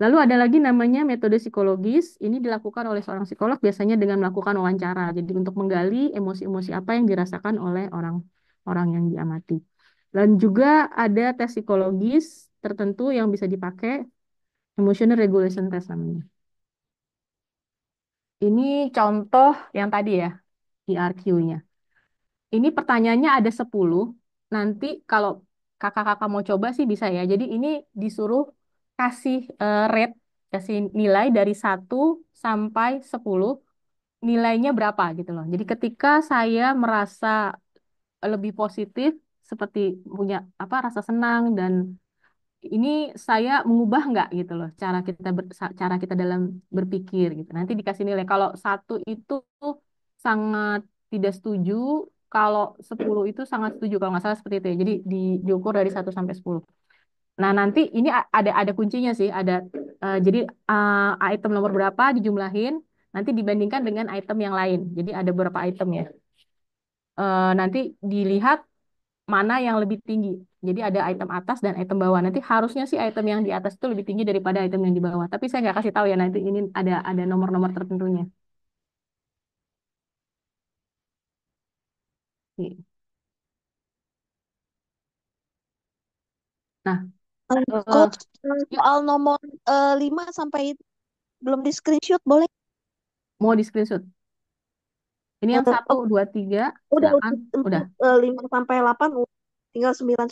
[SPEAKER 2] Lalu ada lagi namanya metode psikologis. Ini dilakukan oleh seorang psikolog biasanya dengan melakukan wawancara. Jadi untuk menggali emosi-emosi apa yang dirasakan oleh orang-orang yang diamati. Dan juga ada tes psikologis tertentu yang bisa dipakai, emotional regulation test namanya. Ini contoh yang tadi ya, IRQ-nya. Ini pertanyaannya ada 10. Nanti kalau kakak-kakak mau coba sih bisa ya. Jadi ini disuruh kasih rate, kasih nilai dari 1 sampai 10, nilainya berapa gitu loh. Jadi ketika saya merasa lebih positif, seperti punya apa rasa senang dan ini saya mengubah nggak gitu loh cara kita dalam berpikir gitu. Nanti dikasih nilai. Kalau 1 itu sangat tidak setuju, kalau 10 itu sangat setuju kalau nggak salah seperti itu ya. Jadi diukur dari 1 sampai 10. Nah nanti ini ada kuncinya sih. Jadi item nomor berapa dijumlahin, nanti dibandingkan dengan item yang lain. Jadi ada beberapa item ya. Nanti dilihat mana yang lebih tinggi. Jadi ada item atas dan item bawah. Nanti harusnya sih item yang di atas itu lebih tinggi daripada item yang di bawah. Tapi saya nggak kasih tahu ya nanti ini ada nomor-nomor tertentunya. Oke. Nah,
[SPEAKER 4] Coach,
[SPEAKER 2] ya
[SPEAKER 4] soal nomor 5 sampai belum di screenshot boleh?
[SPEAKER 2] mau di screenshot. Ini yang satu,
[SPEAKER 4] Oh,
[SPEAKER 2] dua, tiga,
[SPEAKER 4] udah
[SPEAKER 2] silakan. Udah.
[SPEAKER 4] 5 sampai 8 tinggal 9.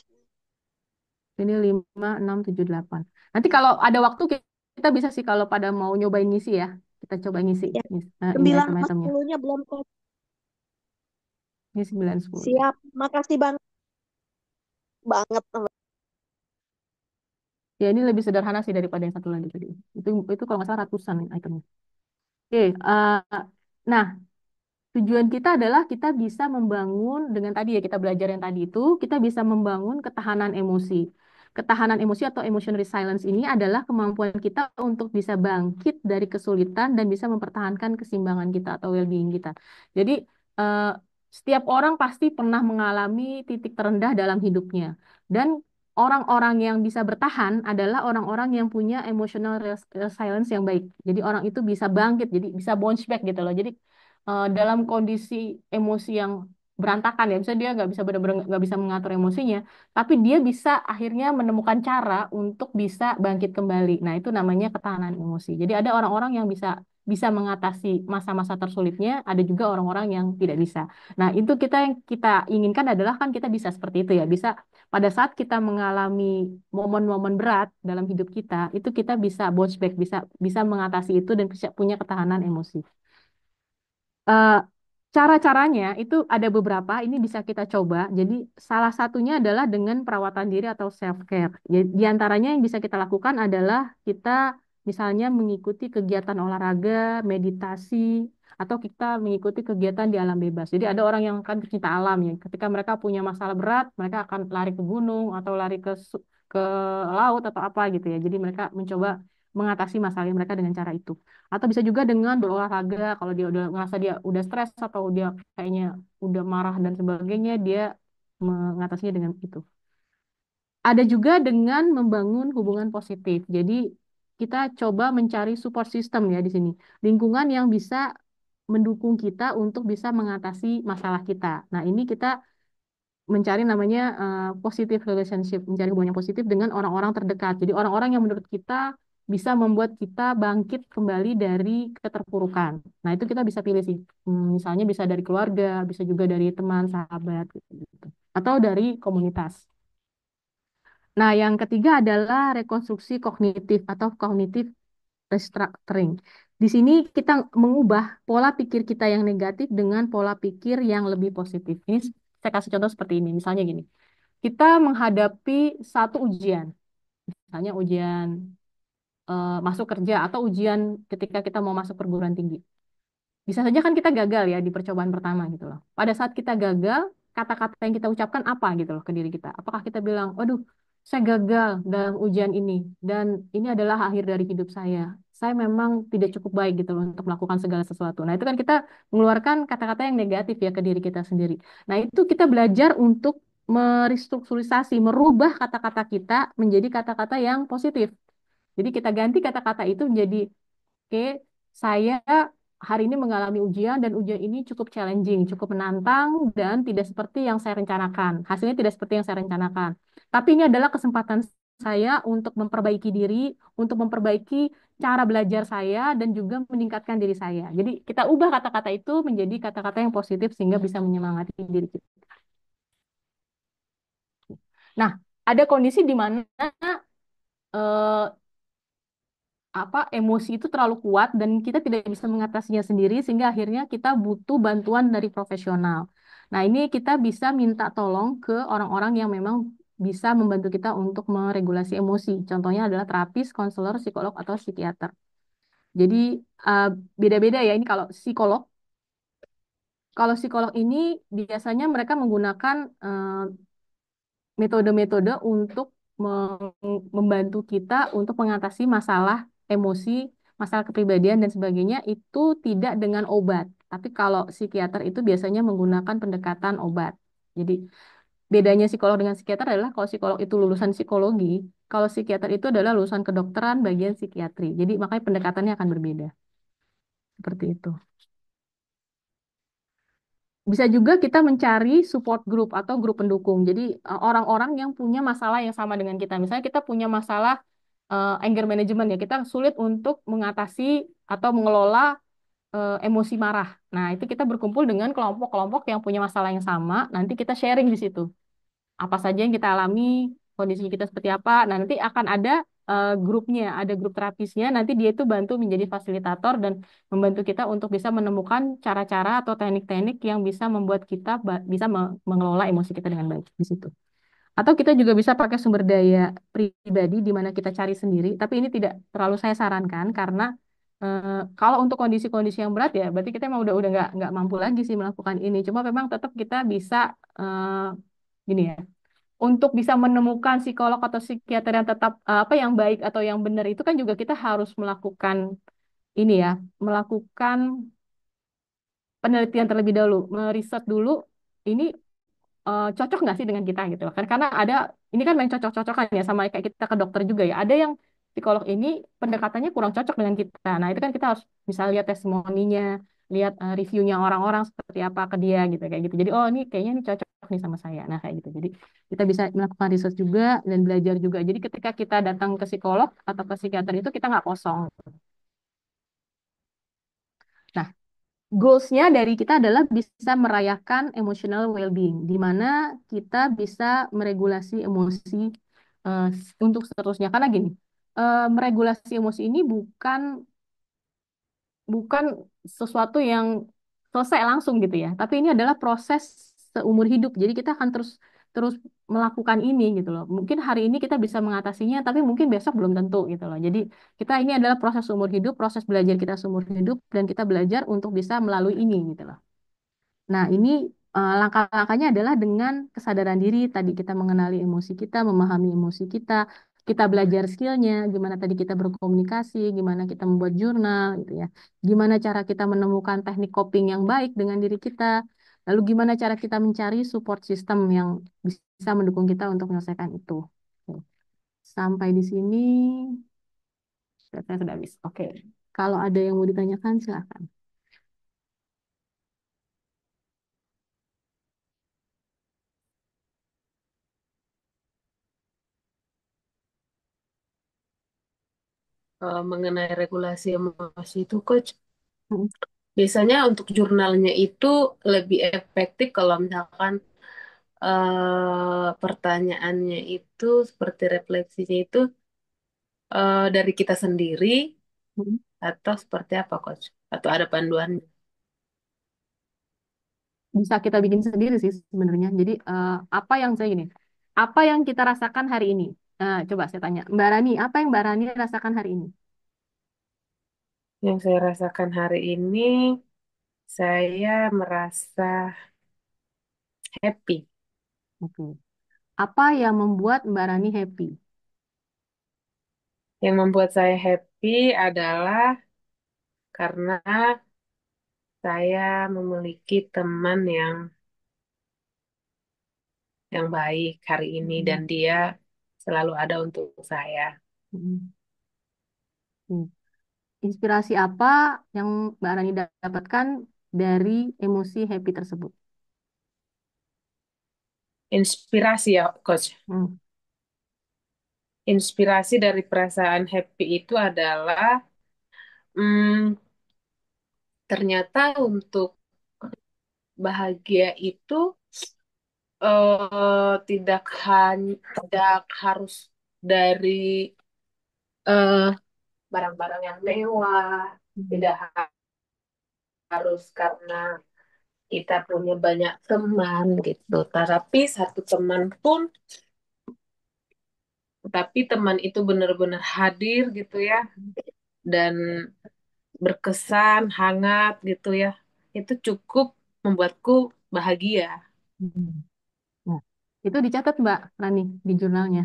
[SPEAKER 2] Ini 5, 6, 7, 8. Nanti kalau ada waktu kita bisa sih kalau pada mau nyobain ngisi ya. Kita coba ngisi
[SPEAKER 4] Ya.
[SPEAKER 2] ini
[SPEAKER 4] 9 sama
[SPEAKER 2] item-itemnya.
[SPEAKER 4] 10-nya belum, Coach.
[SPEAKER 2] Ini 9, 10.
[SPEAKER 4] Siap. Makasih banget banget.
[SPEAKER 2] Ya ini lebih sederhana sih daripada yang satu lagi tadi. Itu kalau nggak salah ratusan itemnya. Oke, nah tujuan kita adalah kita bisa membangun dengan tadi ya kita belajar yang tadi itu, kita bisa membangun ketahanan emosi. Ketahanan emosi atau emotion resilience ini adalah kemampuan kita untuk bisa bangkit dari kesulitan dan bisa mempertahankan keseimbangan kita atau well-being kita. Jadi eh, setiap orang pasti pernah mengalami titik terendah dalam hidupnya. Dan orang-orang yang bisa bertahan adalah orang-orang yang punya emotional resilience yang baik. Jadi orang itu bisa bangkit, jadi bisa bounce back gitu loh. Jadi dalam kondisi emosi yang berantakan ya, misalnya dia nggak bisa benar-benar nggak bisa mengatur emosinya, tapi dia bisa akhirnya menemukan cara untuk bisa bangkit kembali. Nah, itu namanya ketahanan emosi. Jadi ada orang-orang yang bisa bisa mengatasi masa-masa tersulitnya, ada juga orang-orang yang tidak bisa. Nah, itu yang kita inginkan adalah kan kita bisa seperti itu ya, bisa pada saat kita mengalami momen-momen berat dalam hidup kita, itu kita bisa bounce back, bisa bisa mengatasi itu dan bisa punya ketahanan emosi. Eh, Cara-caranya itu ada beberapa, ini bisa kita coba. Jadi salah satunya adalah dengan perawatan diri atau self care. Di antaranya yang bisa kita lakukan adalah kita misalnya mengikuti kegiatan olahraga, meditasi, atau kita mengikuti kegiatan di alam bebas. Jadi ada orang yang akan pecinta alam ya. Ketika mereka punya masalah berat, mereka akan lari ke gunung atau lari ke laut atau apa gitu ya. Jadi mereka mencoba mengatasi masalah mereka dengan cara itu. Atau bisa juga dengan berolahraga kalau dia udah ngerasa dia udah stres atau dia kayaknya udah marah dan sebagainya, dia mengatasinya dengan itu. Ada juga dengan membangun hubungan positif. Jadi kita coba mencari support system ya di sini. Lingkungan yang bisa mendukung kita untuk bisa mengatasi masalah kita. Nah, ini kita mencari namanya positive relationship, mencari hubungan yang positif dengan orang-orang terdekat. Jadi orang-orang yang menurut kita bisa membuat kita bangkit kembali dari keterpurukan. Nah, itu kita bisa pilih sih. Misalnya bisa dari keluarga, bisa juga dari teman, sahabat gitu. Atau dari komunitas. Nah, yang ketiga adalah rekonstruksi kognitif atau cognitive restructuring. Di sini kita mengubah pola pikir kita yang negatif dengan pola pikir yang lebih positif. Ini saya kasih contoh seperti ini. Misalnya gini, kita menghadapi satu ujian, misalnya ujian masuk kerja atau ujian ketika kita mau masuk perguruan tinggi. Bisa saja kan kita gagal ya di percobaan pertama gitu loh. Pada saat kita gagal, kata-kata yang kita ucapkan apa gitu loh ke diri kita. Apakah kita bilang, waduh, saya gagal dalam ujian ini dan ini adalah akhir dari hidup saya. Saya memang tidak cukup baik gitu loh untuk melakukan segala sesuatu. Nah, itu kan kita mengeluarkan kata-kata yang negatif ya ke diri kita sendiri. Nah, itu kita belajar untuk merestrukturisasi, merubah kata-kata kita menjadi kata-kata yang positif. Jadi kita ganti kata-kata itu menjadi, oke, saya hari ini mengalami ujian dan ujian ini cukup challenging, cukup menantang dan tidak seperti yang saya rencanakan. Hasilnya tidak seperti yang saya rencanakan. Tapi ini adalah kesempatan saya untuk memperbaiki diri, untuk memperbaiki cara belajar saya dan juga meningkatkan diri saya. Jadi kita ubah kata-kata itu menjadi kata-kata yang positif sehingga bisa menyemangati diri kita. Nah, ada kondisi di mana eh, emosi itu terlalu kuat dan kita tidak bisa mengatasinya sendiri sehingga akhirnya kita butuh bantuan dari profesional. Nah, ini kita bisa minta tolong ke orang-orang yang memang bisa membantu kita untuk meregulasi emosi. Contohnya adalah terapis, konselor, psikolog atau psikiater. Jadi eh, beda-beda ya ini kalau psikolog. Kalau psikolog ini biasanya mereka menggunakan metode-metode untuk membantu kita untuk mengatasi masalah emosi, masalah kepribadian dan sebagainya itu tidak dengan obat. Tapi kalau psikiater itu biasanya menggunakan pendekatan obat. Jadi bedanya psikolog dengan psikiater adalah kalau psikolog itu lulusan psikologi, kalau psikiater itu adalah lulusan kedokteran bagian psikiatri. Jadi makanya pendekatannya akan berbeda. Seperti itu. Bisa juga kita mencari support group atau grup pendukung. Jadi orang-orang yang punya masalah yang sama dengan kita. Misalnya kita punya masalah anger management ya, kita sulit untuk mengatasi atau mengelola emosi marah. Nah, itu kita berkumpul dengan kelompok-kelompok yang punya masalah yang sama. Nanti kita sharing di situ apa saja yang kita alami, kondisi kita seperti apa. Nah, nanti akan ada grupnya, ada grup terapisnya. Nanti dia itu bantu menjadi fasilitator dan membantu kita untuk bisa menemukan cara-cara atau teknik-teknik yang bisa membuat kita bisa mengelola emosi kita dengan baik di situ. Atau kita juga bisa pakai sumber daya pribadi di mana kita cari sendiri. Tapi ini tidak terlalu saya sarankan karena kalau untuk kondisi-kondisi yang berat ya, berarti kita emang udah nggak mampu lagi sih melakukan ini. Cuma memang tetap kita bisa gini ya, untuk bisa menemukan psikolog atau psikiater yang tetap apa yang baik atau yang benar itu kan juga kita harus melakukan ini ya, melakukan penelitian terlebih dahulu, meriset dulu ini cocok nggak sih dengan kita gitu loh kan karena ada ini kan main cocok-cocokan ya sama kayak kita ke dokter juga ya ada yang psikolog ini pendekatannya kurang cocok dengan kita nah itu kan kita harus bisa lihat testimoninya lihat reviewnya orang-orang seperti apa ke dia gitu kayak gitu jadi oh ini kayaknya ini cocok nih sama saya nah kayak gitu jadi kita bisa melakukan riset juga dan belajar juga jadi ketika kita datang ke psikolog atau ke psikiater itu kita nggak kosong nah goals-nya dari kita adalah bisa merayakan emotional well-being, di mana kita bisa meregulasi emosi eh, untuk seterusnya. Karena gini, meregulasi emosi ini bukan bukan sesuatu yang selesai langsung gitu ya, tapi ini adalah proses seumur hidup. Jadi kita akan terus terus melakukan ini gitu loh. Mungkin hari ini kita bisa mengatasinya, tapi mungkin besok belum tentu gitu loh. Jadi kita ini adalah proses seumur hidup, proses belajar kita seumur hidup, dan kita belajar untuk bisa melalui ini gitu loh. Nah, ini langkah-langkahnya adalah dengan kesadaran diri. Tadi kita mengenali emosi kita, memahami emosi kita belajar skillnya, gimana tadi kita berkomunikasi, gimana kita membuat jurnal, gitu ya. Gimana cara kita menemukan teknik coping yang baik dengan diri kita. Lalu gimana cara kita mencari support system yang bisa mendukung kita untuk menyelesaikan itu. Oke. Sampai di sini, saya sudah habis. Oke. Kalau ada yang mau ditanyakan, silakan.
[SPEAKER 3] Mengenai regulasi emosi itu, Coach,
[SPEAKER 2] Hmm.
[SPEAKER 3] biasanya untuk jurnalnya itu lebih efektif kalau misalkan pertanyaannya itu seperti refleksinya itu dari kita sendiri
[SPEAKER 2] Hmm.
[SPEAKER 3] atau seperti apa, Coach? Atau ada panduannya?
[SPEAKER 2] Bisa kita bikin sendiri sih sebenarnya. Jadi apa yang saya gini, apa yang kita rasakan hari ini? Coba saya tanya, Mbak Rani, apa yang Mbak Rani rasakan hari ini?
[SPEAKER 3] Yang saya rasakan hari ini, Saya merasa happy.
[SPEAKER 2] Oke. Apa yang membuat Mbak Rani happy?
[SPEAKER 3] Yang membuat saya happy adalah karena saya memiliki teman yang baik hari ini dan
[SPEAKER 2] Mm,
[SPEAKER 3] dia selalu ada untuk saya.
[SPEAKER 2] mm, mm. Inspirasi apa yang Mbak Rani dapatkan dari emosi happy tersebut?
[SPEAKER 3] Inspirasi ya, Coach.
[SPEAKER 2] Hmm.
[SPEAKER 3] Inspirasi dari perasaan happy itu adalah hmm, ternyata untuk bahagia itu tidak harus dari eh, barang-barang yang mewah,
[SPEAKER 2] Hmm.
[SPEAKER 3] tidak harus karena kita punya banyak teman gitu. Tapi teman itu benar-benar hadir gitu ya dan berkesan, hangat gitu ya. Itu cukup membuatku bahagia.
[SPEAKER 2] Hmm. Nah, itu dicatat Mbak Rani di jurnalnya.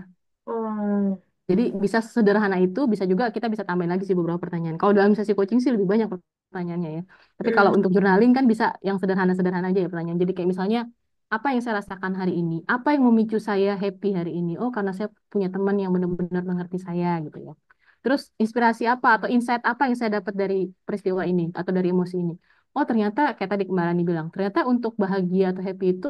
[SPEAKER 3] Hmm.
[SPEAKER 2] Jadi bisa sederhana itu, bisa juga kita bisa tambahin lagi sih beberapa pertanyaan. Kalau dalam sesi coaching sih lebih banyak pertanyaannya ya. Tapi kalau untuk journaling kan bisa yang sederhana-sederhana aja ya pertanyaan. Jadi kayak misalnya, apa yang saya rasakan hari ini? Apa yang memicu saya happy hari ini? Oh, karena saya punya teman yang benar-benar mengerti saya gitu ya. Terus inspirasi apa atau insight apa yang saya dapat dari peristiwa ini atau dari emosi ini? Oh, ternyata kayak tadi Mbak Rani bilang, ternyata untuk bahagia atau happy itu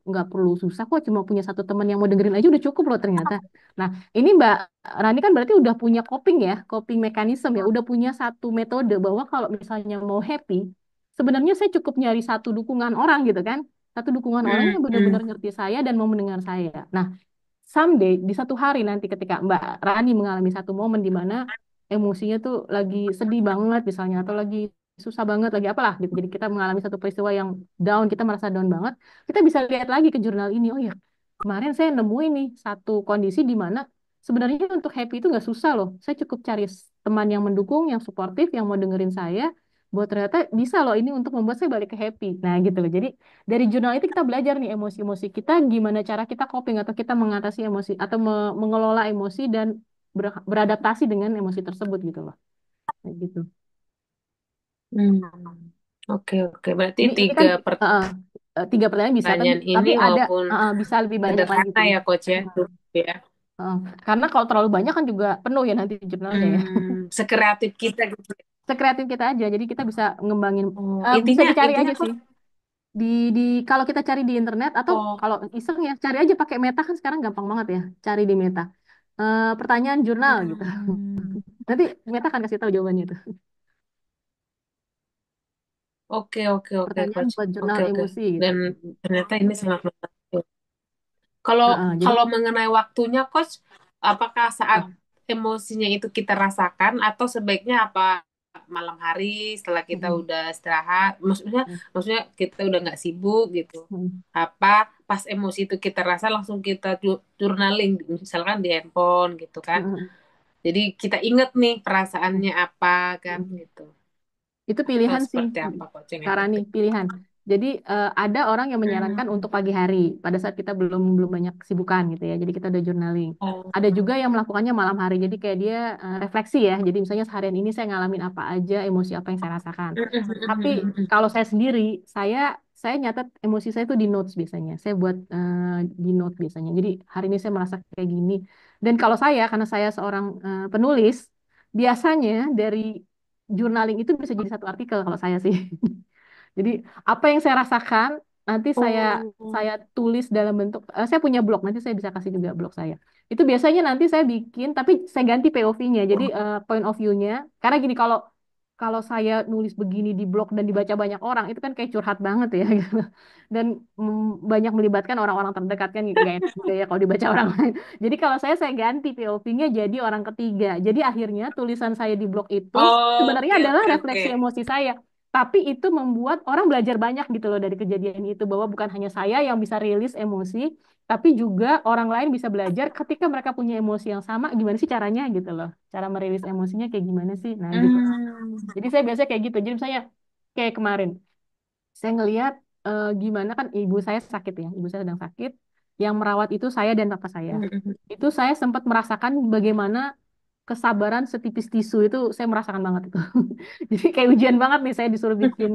[SPEAKER 2] nggak perlu susah kok, cuma punya satu teman yang mau dengerin aja udah cukup loh ternyata. Nah, ini Mbak Rani kan berarti udah punya coping ya, coping mechanism ya, udah punya satu metode bahwa kalau misalnya mau happy, sebenarnya saya cukup nyari satu dukungan orang gitu kan, satu dukungan orang
[SPEAKER 3] Hmm.
[SPEAKER 2] yang benar-benar ngerti saya dan mau mendengar saya. Nah, someday di satu hari nanti ketika Mbak Rani mengalami satu momen di mana emosinya tuh lagi sedih banget misalnya atau lagi susah banget lagi apalah gitu. Jadi kita mengalami satu peristiwa yang down, kita merasa down banget. Kita bisa lihat lagi ke jurnal ini. Oh ya, kemarin saya nemuin nih satu kondisi di mana sebenarnya untuk happy itu nggak susah loh. Saya cukup cari teman yang mendukung, yang suportif, yang mau dengerin saya. Buat ternyata bisa loh ini untuk membuat saya balik ke happy. Nah gitu loh. Jadi dari jurnal itu kita belajar nih emosi-emosi kita, gimana cara kita coping atau kita mengatasi emosi atau mengelola emosi dan beradaptasi dengan emosi tersebut gitu loh. Kayak gitu.
[SPEAKER 3] Hmm. Oke, oke. Berarti
[SPEAKER 2] Ini kan
[SPEAKER 3] tiga
[SPEAKER 2] tiga pertanyaan bisa, tapi
[SPEAKER 3] pertanyaan
[SPEAKER 2] tapi
[SPEAKER 3] ini
[SPEAKER 2] ada
[SPEAKER 3] walaupun
[SPEAKER 2] bisa lebih banyak lagi
[SPEAKER 3] sederhana
[SPEAKER 2] sih.
[SPEAKER 3] ya, Coach ya.
[SPEAKER 2] Heeh.
[SPEAKER 3] Ya.
[SPEAKER 2] Heeh. Karena kalau terlalu banyak kan juga penuh ya nanti jurnalnya ya.
[SPEAKER 3] Sekreatif kita gitu.
[SPEAKER 2] Sekreatif kita aja, jadi kita bisa ngembangin.
[SPEAKER 3] Oh,
[SPEAKER 2] Bisa
[SPEAKER 3] intinya
[SPEAKER 2] dicari
[SPEAKER 3] intinya
[SPEAKER 2] aja
[SPEAKER 3] kok.
[SPEAKER 2] sih. di di kalau kita cari di internet atau
[SPEAKER 3] Oh.
[SPEAKER 2] kalau iseng ya cari aja pakai Meta kan sekarang gampang banget ya cari di Meta. Pertanyaan jurnal gitu.
[SPEAKER 3] Hmm.
[SPEAKER 2] Nanti Meta akan kasih tahu jawabannya itu.
[SPEAKER 3] Oke, oke, oke,
[SPEAKER 2] Pertanyaan
[SPEAKER 3] Coach.
[SPEAKER 2] buat
[SPEAKER 3] Oke,
[SPEAKER 2] jurnal
[SPEAKER 3] oke.
[SPEAKER 2] emosi gitu.
[SPEAKER 3] Dan ternyata ini sangat menarik. Kalau
[SPEAKER 2] Jadi
[SPEAKER 3] kalau mengenai waktunya, Coach, apakah saat emosinya itu kita rasakan atau sebaiknya apa malam hari setelah kita
[SPEAKER 2] mm,
[SPEAKER 3] udah istirahat? Maksudnya,
[SPEAKER 2] mm,
[SPEAKER 3] maksudnya kita udah nggak sibuk gitu.
[SPEAKER 2] mm,
[SPEAKER 3] Apa pas emosi itu kita rasa langsung kita journaling, misalkan di handphone gitu kan?
[SPEAKER 2] mm,
[SPEAKER 3] Jadi kita inget nih perasaannya
[SPEAKER 2] mm,
[SPEAKER 3] apa kan
[SPEAKER 2] mm.
[SPEAKER 3] gitu.
[SPEAKER 2] Itu
[SPEAKER 3] Atau
[SPEAKER 2] pilihan sih,
[SPEAKER 3] seperti apa, Coach yang
[SPEAKER 2] Kak Rani,
[SPEAKER 3] efektif?
[SPEAKER 2] pilihan. Jadi ada orang yang menyarankan
[SPEAKER 3] Hmm.
[SPEAKER 2] untuk pagi hari pada saat kita belum belum banyak kesibukan gitu ya. Jadi kita udah journaling.
[SPEAKER 3] Oh.
[SPEAKER 2] Ada juga yang melakukannya malam hari. Jadi kayak dia refleksi ya. Jadi misalnya seharian ini saya ngalamin apa aja, emosi apa yang saya rasakan. Tapi kalau saya sendiri, saya nyatet emosi saya itu di notes biasanya. Saya buat di note biasanya. Jadi hari ini saya merasa kayak gini. Dan kalau saya, karena saya seorang penulis, biasanya dari journaling itu bisa jadi satu artikel kalau saya sih. Jadi apa yang saya rasakan nanti
[SPEAKER 3] Oh.
[SPEAKER 2] saya tulis dalam bentuk saya punya blog nanti saya bisa kasih juga blog saya. Itu biasanya nanti saya bikin tapi saya ganti POV-nya. Jadi point of view-nya karena gini kalau kalau saya nulis begini di blog dan dibaca banyak orang itu kan kayak curhat banget ya gitu. Dan banyak melibatkan orang-orang terdekat kan gak enak juga ya kalau dibaca orang lain. Jadi kalau saya ganti POV-nya jadi orang ketiga. Jadi akhirnya tulisan saya di blog itu sebenarnya
[SPEAKER 3] Oke,
[SPEAKER 2] adalah
[SPEAKER 3] oke, oke.
[SPEAKER 2] refleksi emosi saya. Tapi itu membuat orang belajar banyak gitu loh dari kejadian itu bahwa bukan hanya saya yang bisa rilis emosi, tapi juga orang lain bisa belajar ketika mereka punya emosi yang sama, gimana sih caranya gitu loh. Cara merilis emosinya kayak gimana sih? Nah gitu.
[SPEAKER 3] Hmm.
[SPEAKER 2] Jadi saya biasanya kayak gitu. Jadi misalnya kayak kemarin. Saya ngelihat gimana kan ibu saya sakit ya, ibu saya sedang sakit. Yang merawat itu saya dan papa saya.
[SPEAKER 3] Mm-mm.
[SPEAKER 2] Itu saya sempat merasakan bagaimana kesabaran setipis tisu itu saya merasakan banget itu. Jadi kayak ujian banget nih saya disuruh bikin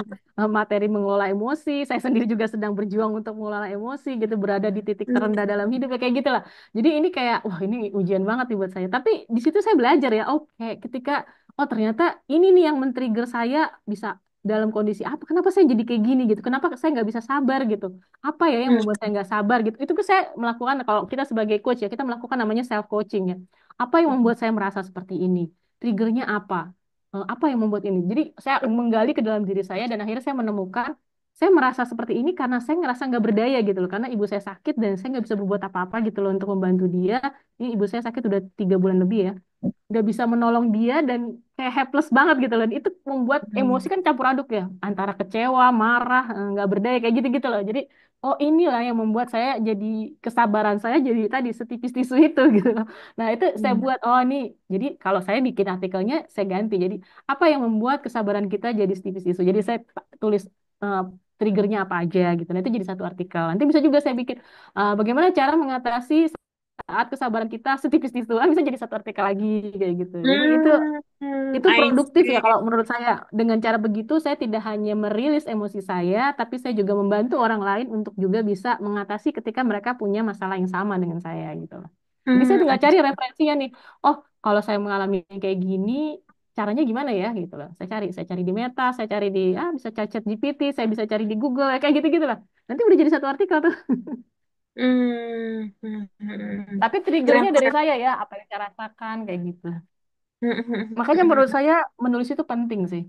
[SPEAKER 2] materi mengelola emosi. Saya sendiri juga sedang berjuang untuk mengelola emosi gitu, berada di titik terendah dalam hidup ya kayak gitulah. Jadi ini kayak wah ini ujian banget nih buat saya. Tapi di situ saya belajar ya, oke, ketika oh ternyata ini nih yang men-trigger saya bisa dalam kondisi apa? Kenapa saya jadi kayak gini gitu? Kenapa saya nggak bisa sabar gitu? Apa ya yang membuat saya nggak sabar gitu? Itu kan saya melakukan kalau kita sebagai coach ya kita melakukan namanya self coaching ya. Apa yang membuat saya merasa seperti ini? Triggernya apa? Apa yang membuat ini? Jadi saya menggali ke dalam diri saya dan akhirnya saya menemukan saya merasa seperti ini karena saya ngerasa nggak berdaya gitu loh. Karena ibu saya sakit dan saya nggak bisa berbuat apa-apa gitu loh untuk membantu dia. Ini ibu saya sakit udah 3 bulan lebih ya nggak bisa menolong dia dan kayak helpless banget gitu loh. Itu membuat emosi kan campur aduk ya, antara kecewa, marah, nggak berdaya kayak gitu-gitu loh. Jadi oh inilah yang membuat saya jadi kesabaran saya jadi tadi setipis tisu itu gitu loh. Nah itu saya buat oh nih. Jadi kalau saya bikin artikelnya saya ganti. Jadi apa yang membuat kesabaran kita jadi setipis tisu. Jadi saya tulis eh, triggernya apa aja gitu. Nanti jadi satu artikel. Nanti bisa juga saya bikin bagaimana cara mengatasi saat kesabaran kita setipis tisu bisa jadi satu artikel lagi kayak gitu. Jadi itu
[SPEAKER 3] I
[SPEAKER 2] produktif ya
[SPEAKER 3] see.
[SPEAKER 2] kalau menurut saya. Dengan cara begitu saya tidak hanya merilis emosi saya, tapi saya juga membantu orang lain untuk juga bisa mengatasi ketika mereka punya masalah yang sama dengan saya gitu loh. Jadi saya tinggal
[SPEAKER 3] I
[SPEAKER 2] cari
[SPEAKER 3] see.
[SPEAKER 2] referensinya nih. Oh, kalau saya mengalami kayak gini, caranya gimana ya gitu loh. Saya cari di Meta, saya cari di bisa chat GPT, saya bisa cari di Google ya kayak gitu-gitu lah. Nanti udah jadi satu artikel tuh.
[SPEAKER 3] Hmm, hmm, hmm.
[SPEAKER 2] Tapi
[SPEAKER 3] Keren,
[SPEAKER 2] triggernya dari
[SPEAKER 3] keren.
[SPEAKER 2] saya ya, apa yang saya rasakan kayak gitu. Makanya menurut saya menulis itu penting sih.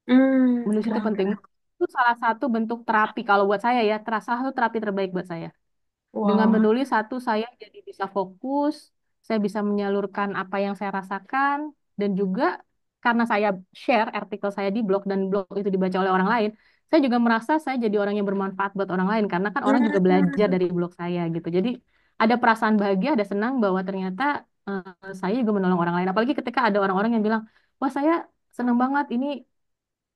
[SPEAKER 2] Menulis itu
[SPEAKER 3] Keren,
[SPEAKER 2] penting.
[SPEAKER 3] keren.
[SPEAKER 2] Itu salah satu bentuk terapi kalau buat saya ya, terasa satu terapi terbaik buat saya. Dengan
[SPEAKER 3] Wow.
[SPEAKER 2] menulis satu saya jadi bisa fokus, saya bisa menyalurkan apa yang saya rasakan dan juga karena saya share artikel saya di blog dan blog itu dibaca oleh orang lain, saya juga merasa saya jadi orang yang bermanfaat buat orang lain karena kan orang juga belajar
[SPEAKER 3] Hmm.
[SPEAKER 2] dari blog saya gitu. Jadi ada perasaan bahagia, ada senang bahwa ternyata saya juga menolong orang lain. Apalagi ketika ada orang-orang yang bilang, wah saya senang banget ini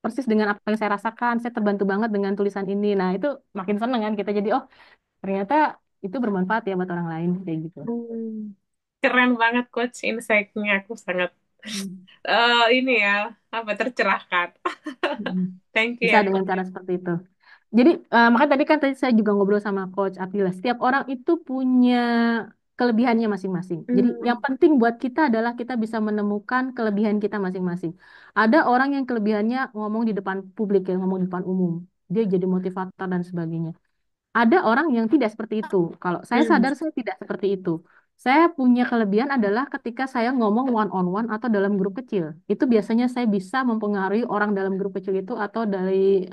[SPEAKER 2] persis dengan apa yang saya rasakan. Saya terbantu banget dengan tulisan ini. Nah, itu makin seneng kan kita jadi, oh ternyata itu bermanfaat ya buat orang lain kayak gitu.
[SPEAKER 3] Hmm. Keren banget coach insight-nya. Aku sangat
[SPEAKER 2] Hmm.
[SPEAKER 3] ini ya apa tercerahkan.
[SPEAKER 2] Mm-mm.
[SPEAKER 3] Thank you
[SPEAKER 2] Bisa
[SPEAKER 3] ya
[SPEAKER 2] dengan
[SPEAKER 3] coach.
[SPEAKER 2] cara seperti itu. Jadi makanya tadi saya juga ngobrol sama Coach Abdillah. Setiap orang itu punya kelebihannya masing-masing. Jadi yang
[SPEAKER 3] Hmm.
[SPEAKER 2] penting buat kita adalah kita bisa menemukan kelebihan kita masing-masing. Ada orang yang kelebihannya ngomong di depan publik ya, ngomong di depan umum. Dia jadi motivator dan sebagainya. Ada orang yang tidak seperti itu. Kalau saya
[SPEAKER 3] Hmm.
[SPEAKER 2] sadar saya tidak seperti itu. Saya punya kelebihan adalah ketika saya ngomong one on one atau dalam grup kecil. Itu biasanya saya bisa mempengaruhi orang dalam grup kecil itu atau dari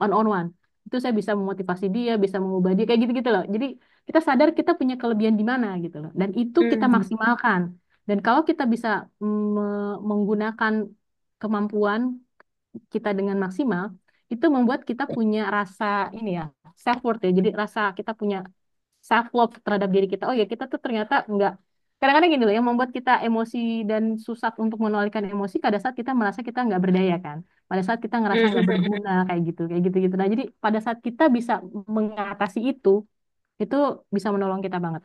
[SPEAKER 2] one on one. Itu saya bisa memotivasi dia, bisa mengubah dia kayak gitu-gitu loh. Jadi kita sadar kita punya kelebihan di mana gitu loh. Dan itu kita
[SPEAKER 3] Hmm.
[SPEAKER 2] maksimalkan. Dan kalau kita bisa menggunakan kemampuan kita dengan maksimal, itu membuat kita punya rasa ini ya, self worth ya. Jadi rasa kita punya self love terhadap diri kita. Oh ya, kita tuh ternyata enggak kadang-kadang gini loh yang membuat kita emosi dan susah untuk menolakkan emosi pada saat kita merasa kita nggak berdaya kan. Pada saat kita ngerasa nggak
[SPEAKER 3] Hmm.
[SPEAKER 2] berguna kayak gitu gitu. Nah, jadi pada saat kita bisa mengatasi itu bisa menolong kita banget.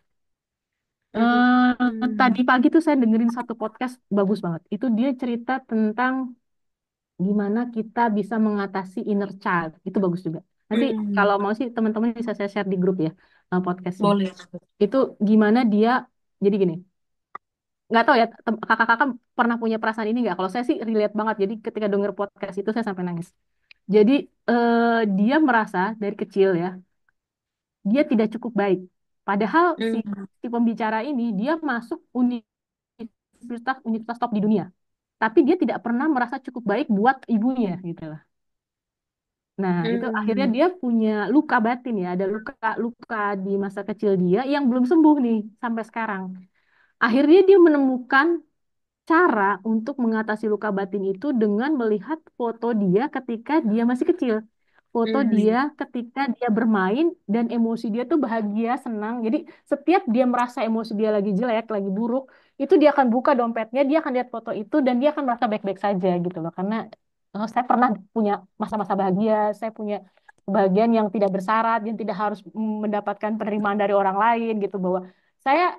[SPEAKER 3] Hmm.
[SPEAKER 2] Tadi pagi tuh saya dengerin satu podcast bagus banget. Itu dia cerita tentang gimana kita bisa mengatasi inner child. Itu bagus juga. Nanti
[SPEAKER 3] Hmm.
[SPEAKER 2] kalau mau sih teman-teman bisa saya share di grup ya podcastnya.
[SPEAKER 3] Boleh.
[SPEAKER 2] Itu gimana dia, jadi gini, nggak tahu ya kakak-kakak pernah punya perasaan ini nggak? Kalau saya sih relate banget. Jadi ketika denger podcast itu saya sampai nangis. Jadi dia merasa dari kecil ya, dia tidak cukup baik. Padahal
[SPEAKER 3] Hmm.
[SPEAKER 2] si pembicara ini dia masuk universitas top di dunia. Tapi dia tidak pernah merasa cukup baik buat ibunya gitu. Nah, itu akhirnya
[SPEAKER 3] Hmm.
[SPEAKER 2] dia punya luka batin ya, ada luka di masa kecil dia yang belum sembuh nih sampai sekarang. Akhirnya dia menemukan cara untuk mengatasi luka batin itu dengan melihat foto dia ketika dia masih kecil. Foto dia
[SPEAKER 3] Hmm.
[SPEAKER 2] ketika dia bermain dan emosi dia tuh bahagia, senang. Jadi setiap dia merasa emosi dia lagi jelek, lagi buruk, itu dia akan buka dompetnya, dia akan lihat foto itu dan dia akan merasa baik-baik saja gitu loh. Karena saya pernah punya masa-masa bahagia, saya punya kebahagiaan yang tidak bersyarat, yang tidak harus mendapatkan penerimaan dari orang lain gitu, bahwa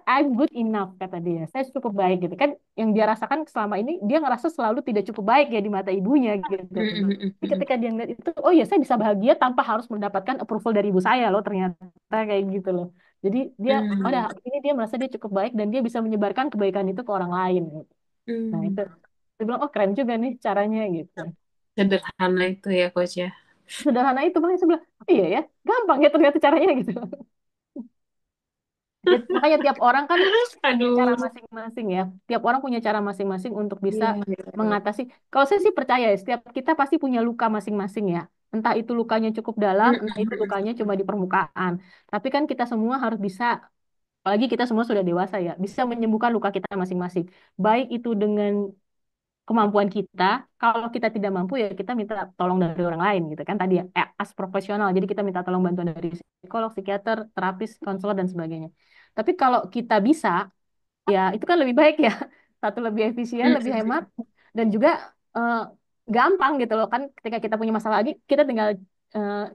[SPEAKER 2] I'm good enough kata dia, saya cukup baik gitu kan. Yang dia rasakan selama ini, dia ngerasa selalu tidak cukup baik ya di mata ibunya gitu. Jadi ketika dia ngeliat itu, oh ya saya bisa bahagia tanpa harus mendapatkan approval dari ibu saya loh, ternyata kayak gitu loh. Jadi dia, oh dah, ini dia merasa dia cukup baik dan dia bisa menyebarkan kebaikan itu ke orang lain gitu. Nah itu, dia bilang, oh keren juga nih caranya gitu.
[SPEAKER 3] Sederhana itu ya coach ya.
[SPEAKER 2] Sederhana itu, makanya saya bilang, oh, iya ya, gampang ya ternyata caranya gitu. Ya, makanya tiap orang kan punya cara
[SPEAKER 3] Aduh.
[SPEAKER 2] masing-masing ya. Tiap orang punya cara masing-masing untuk bisa
[SPEAKER 3] Iya, iya.
[SPEAKER 2] mengatasi. Kalau saya sih percaya ya, setiap kita pasti punya luka masing-masing ya. Entah itu lukanya cukup dalam, entah itu lukanya cuma di permukaan. Tapi kan kita semua harus bisa, apalagi kita semua sudah dewasa ya, bisa menyembuhkan luka kita masing-masing. Baik itu dengan kemampuan kita. Kalau kita tidak mampu ya kita minta tolong dari orang lain gitu kan tadi ya, as profesional. Jadi kita minta tolong bantuan dari psikolog, psikiater, terapis, konselor dan sebagainya. Tapi kalau kita bisa, ya itu kan lebih baik ya. Satu, lebih efisien, lebih hemat, dan juga eh, gampang gitu loh kan. Ketika kita punya masalah lagi, kita tinggal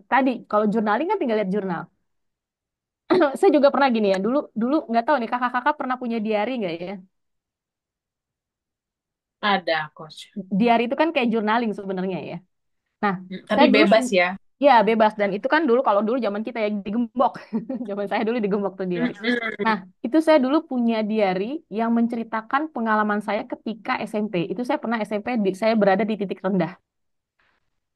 [SPEAKER 2] tadi kalau journaling kan tinggal lihat jurnal. Saya juga pernah gini ya. Dulu dulu nggak tahu nih, kakak-kakak pernah punya diary nggak ya?
[SPEAKER 3] Ada coach.
[SPEAKER 2] Diary itu kan kayak journaling sebenarnya ya. Nah,
[SPEAKER 3] Tapi
[SPEAKER 2] saya dulu
[SPEAKER 3] bebas ya.
[SPEAKER 2] ya bebas, dan itu kan dulu, kalau dulu zaman kita ya digembok. Zaman saya dulu digembok tuh diary. Nah, itu saya dulu punya diary yang menceritakan pengalaman saya ketika SMP. Itu saya pernah SMP, saya berada di titik rendah.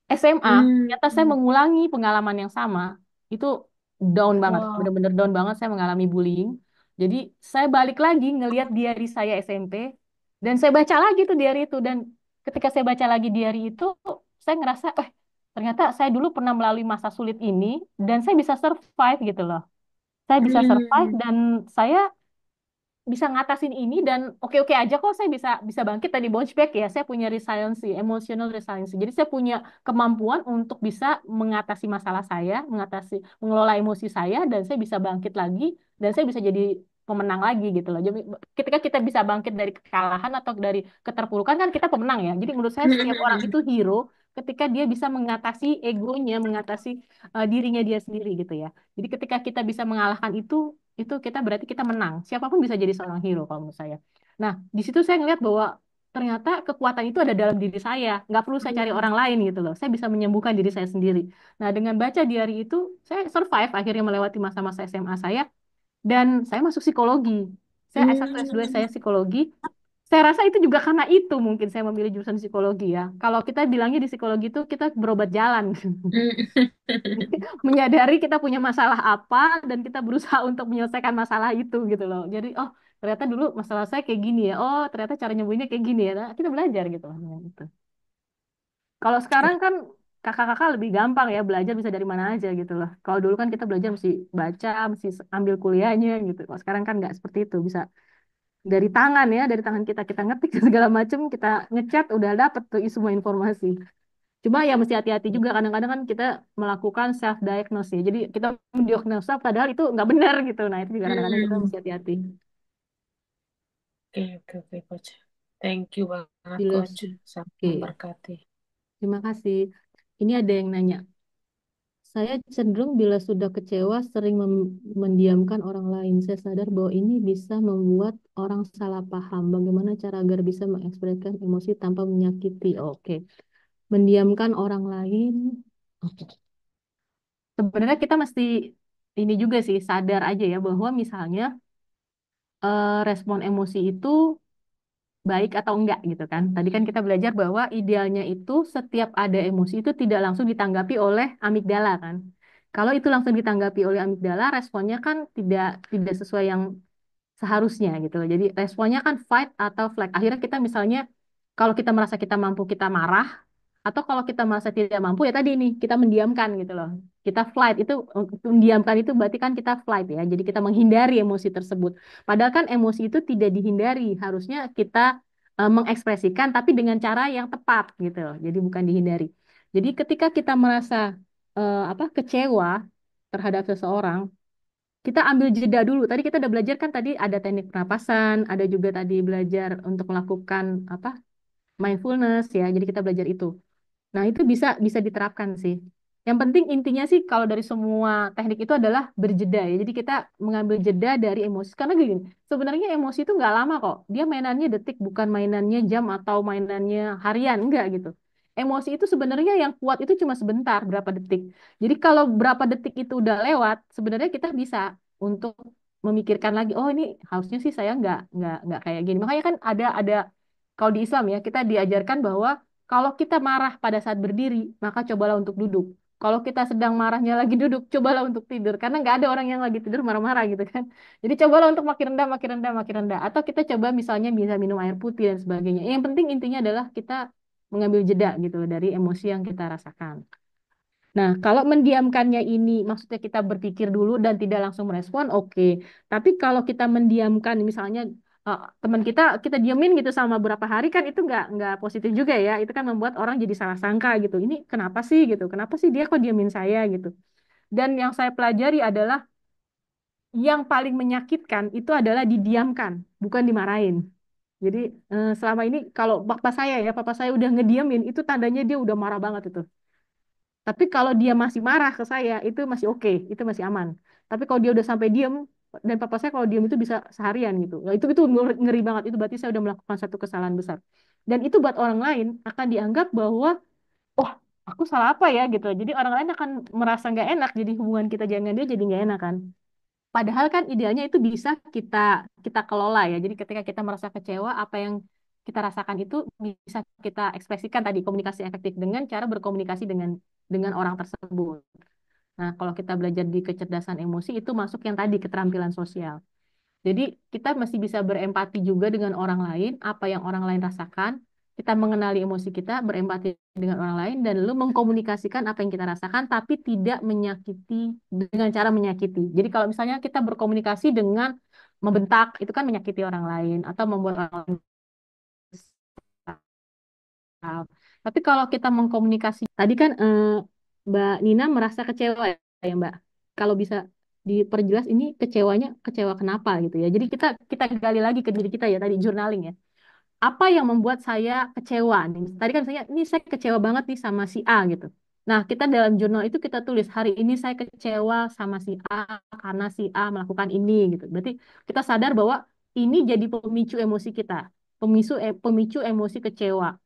[SPEAKER 2] SMA,
[SPEAKER 3] Hmm.
[SPEAKER 2] ternyata saya mengulangi pengalaman yang sama. Itu down banget,
[SPEAKER 3] Wow.
[SPEAKER 2] bener-bener down banget. Saya mengalami bullying. Jadi saya balik lagi ngelihat diary saya SMP, dan saya baca lagi tuh diary itu. Dan ketika saya baca lagi diary itu, saya ngerasa, ternyata saya dulu pernah melalui masa sulit ini, dan saya bisa survive gitu loh. Saya bisa survive
[SPEAKER 3] Hmm.
[SPEAKER 2] dan saya bisa ngatasin ini, dan oke-oke aja kok, saya bisa bisa bangkit tadi, bounce back ya. Saya punya resiliency, emotional resiliency. Jadi saya punya kemampuan untuk bisa mengatasi masalah saya, mengelola emosi saya, dan saya bisa bangkit lagi, dan saya bisa jadi pemenang lagi gitu loh. Jadi ketika kita bisa bangkit dari kekalahan atau dari keterpurukan, kan kita pemenang ya. Jadi menurut saya setiap orang itu hero ketika dia bisa mengatasi egonya, mengatasi dirinya dia sendiri gitu ya. Jadi ketika kita bisa mengalahkan itu kita berarti kita menang. Siapapun bisa jadi seorang hero kalau menurut saya. Nah, di situ saya ngeliat bahwa ternyata kekuatan itu ada dalam diri saya. Nggak perlu saya cari orang lain gitu loh. Saya bisa menyembuhkan diri saya sendiri. Nah, dengan baca diary itu, saya survive akhirnya melewati masa-masa SMA saya, dan saya masuk psikologi. Saya S1, S2 saya psikologi. Saya rasa itu juga karena itu mungkin saya memilih jurusan psikologi ya. Kalau kita bilangnya di psikologi itu kita berobat jalan. Menyadari kita punya masalah apa dan kita berusaha untuk menyelesaikan masalah itu gitu loh. Jadi, oh ternyata dulu masalah saya kayak gini ya. Oh ternyata cara nyembuhinnya kayak gini ya. Nah, kita belajar gitu loh dengan itu. Kalau sekarang kan kakak-kakak lebih gampang ya, belajar bisa dari mana aja gitu loh. Kalau dulu kan kita belajar mesti baca, mesti ambil kuliahnya gitu. Kalau sekarang kan nggak seperti itu, bisa dari tangan ya, dari tangan kita kita ngetik segala macam, kita ngechat udah dapet tuh semua informasi. Cuma ya mesti hati-hati juga, kadang-kadang kan kita melakukan self diagnosis. Jadi kita mendiagnosa padahal itu nggak benar gitu. Nah, itu juga kadang-kadang kita mesti hati-hati.
[SPEAKER 3] Oke, oke, oke, coach. Thank you banget,
[SPEAKER 2] Jelas.
[SPEAKER 3] coach. Sangat
[SPEAKER 2] Oke,
[SPEAKER 3] memberkati.
[SPEAKER 2] terima kasih. Ini ada yang nanya. Saya cenderung bila sudah kecewa sering mendiamkan orang lain. Saya sadar bahwa ini bisa membuat orang salah paham. Bagaimana cara agar bisa mengekspresikan emosi tanpa menyakiti? Oke. Mendiamkan orang lain. Oke. Sebenarnya kita mesti ini juga sih, sadar aja ya bahwa misalnya respon emosi itu baik atau enggak gitu kan. Tadi kan kita belajar bahwa idealnya itu setiap ada emosi itu tidak langsung ditanggapi oleh amigdala kan. Kalau itu langsung ditanggapi oleh amigdala, responnya kan tidak tidak sesuai yang seharusnya gitu loh. Jadi responnya kan fight atau flight. Akhirnya kita misalnya kalau kita merasa kita mampu, kita marah, atau kalau kita merasa tidak mampu ya tadi nih kita mendiamkan gitu loh. Kita flight itu, mendiamkan itu berarti kan kita flight ya. Jadi kita menghindari emosi tersebut. Padahal kan emosi itu tidak dihindari, harusnya kita mengekspresikan tapi dengan cara yang tepat gitu loh. Jadi bukan dihindari. Jadi ketika kita merasa kecewa terhadap seseorang, kita ambil jeda dulu. Tadi kita udah belajar kan, tadi ada teknik pernapasan, ada juga tadi belajar untuk melakukan mindfulness ya. Jadi kita belajar itu. Nah, itu bisa bisa diterapkan sih. Yang penting intinya sih kalau dari semua teknik itu adalah berjeda ya. Jadi kita mengambil jeda dari emosi. Karena gini, sebenarnya emosi itu nggak lama kok. Dia mainannya detik, bukan mainannya jam atau mainannya harian. Enggak gitu. Emosi itu sebenarnya yang kuat itu cuma sebentar, berapa detik. Jadi kalau berapa detik itu udah lewat, sebenarnya kita bisa untuk memikirkan lagi, oh ini harusnya sih saya nggak kayak gini. Makanya kan ada kalau di Islam ya kita diajarkan bahwa kalau kita marah pada saat berdiri, maka cobalah untuk duduk. Kalau kita sedang marahnya lagi duduk, cobalah untuk tidur. Karena nggak ada orang yang lagi tidur marah-marah gitu kan. Jadi cobalah untuk makin rendah, makin rendah, makin rendah. Atau kita coba misalnya bisa minum air putih dan sebagainya. Yang penting intinya adalah kita mengambil jeda gitu dari emosi yang kita rasakan. Nah, kalau mendiamkannya ini maksudnya kita berpikir dulu dan tidak langsung merespon, oke. Tapi kalau kita mendiamkan, misalnya teman kita diamin gitu sama beberapa hari kan itu nggak positif juga ya. Itu kan membuat orang jadi salah sangka gitu. Ini kenapa sih gitu? Kenapa sih dia kok diamin saya gitu? Dan yang saya pelajari adalah yang paling menyakitkan itu adalah didiamkan, bukan dimarahin. Jadi selama ini kalau papa saya udah ngediamin, itu tandanya dia udah marah banget itu. Tapi kalau dia masih marah ke saya, itu masih oke, itu masih aman. Tapi kalau dia udah sampai diem, dan papa saya kalau diem itu bisa seharian gitu. Nah, itu ngeri banget. Itu berarti saya udah melakukan satu kesalahan besar. Dan itu buat orang lain akan dianggap bahwa, oh, aku salah apa ya gitu. Jadi orang lain akan merasa nggak enak. Jadi hubungan kita jangan dia jadi nggak enak kan. Padahal kan idealnya itu bisa kita kita kelola ya. Jadi ketika kita merasa kecewa, apa yang kita rasakan itu bisa kita ekspresikan tadi komunikasi efektif dengan cara berkomunikasi dengan orang tersebut. Nah, kalau kita belajar di kecerdasan emosi itu masuk yang tadi keterampilan sosial. Jadi kita masih bisa berempati juga dengan orang lain, apa yang orang lain rasakan. Kita mengenali emosi kita, berempati dengan orang lain, dan lalu mengkomunikasikan apa yang kita rasakan, tapi tidak menyakiti dengan cara menyakiti. Jadi kalau misalnya kita berkomunikasi dengan membentak, itu kan menyakiti orang lain, atau membuat orang lain kesal. Tapi kalau kita mengkomunikasi, tadi kan Mbak Nina merasa kecewa ya Mbak. Kalau bisa diperjelas ini kecewanya kecewa kenapa gitu ya. Jadi kita kita gali lagi ke diri kita ya tadi journaling ya. Apa yang membuat saya kecewa nih? Tadi kan misalnya ini saya kecewa banget nih sama si A gitu. Nah, kita dalam jurnal itu kita tulis hari ini saya kecewa sama si A karena si A melakukan ini gitu. Berarti kita sadar bahwa ini jadi pemicu emosi kita, pemicu emosi kecewa.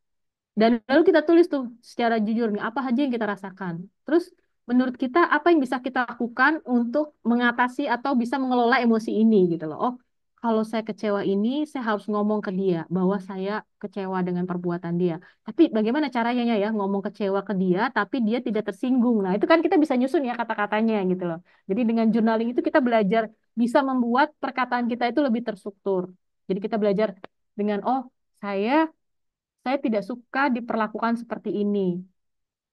[SPEAKER 2] Dan lalu kita tulis tuh secara jujur nih, apa aja yang kita rasakan. Terus menurut kita apa yang bisa kita lakukan untuk mengatasi atau bisa mengelola emosi ini gitu loh. Oh, kalau saya kecewa ini, saya harus ngomong ke dia bahwa saya kecewa dengan perbuatan dia. Tapi bagaimana caranya ya ngomong kecewa ke dia, tapi dia tidak tersinggung. Nah, itu kan kita bisa nyusun ya kata-katanya gitu loh. Jadi dengan journaling itu kita belajar bisa membuat perkataan kita itu lebih terstruktur. Jadi kita belajar dengan, oh, saya tidak suka diperlakukan seperti ini.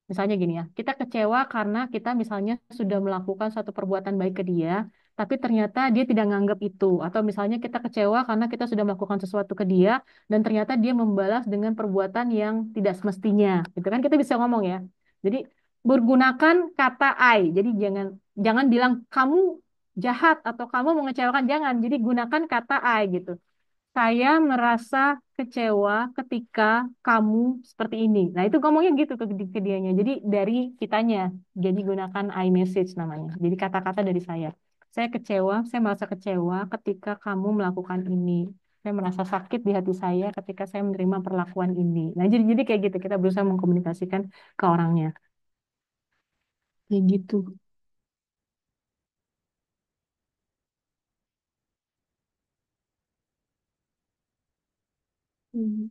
[SPEAKER 2] Misalnya gini ya, kita kecewa karena kita misalnya sudah melakukan suatu perbuatan baik ke dia, tapi ternyata dia tidak menganggap itu. Atau misalnya kita kecewa karena kita sudah melakukan sesuatu ke dia, dan ternyata dia membalas dengan perbuatan yang tidak semestinya. Itu kan kita bisa ngomong ya. Jadi bergunakan kata I. Jadi jangan jangan bilang kamu jahat atau kamu mengecewakan, jangan. Jadi gunakan kata I gitu. Saya merasa kecewa ketika kamu seperti ini. Nah, itu ngomongnya gitu ke dianya. Jadi dari kitanya. Jadi gunakan I message namanya. Jadi kata-kata dari saya. Saya kecewa, saya merasa kecewa ketika kamu melakukan ini. Saya merasa sakit di hati saya ketika saya menerima perlakuan ini. Nah, jadi kayak gitu. Kita berusaha mengkomunikasikan ke orangnya. Kayak gitu. Hmm.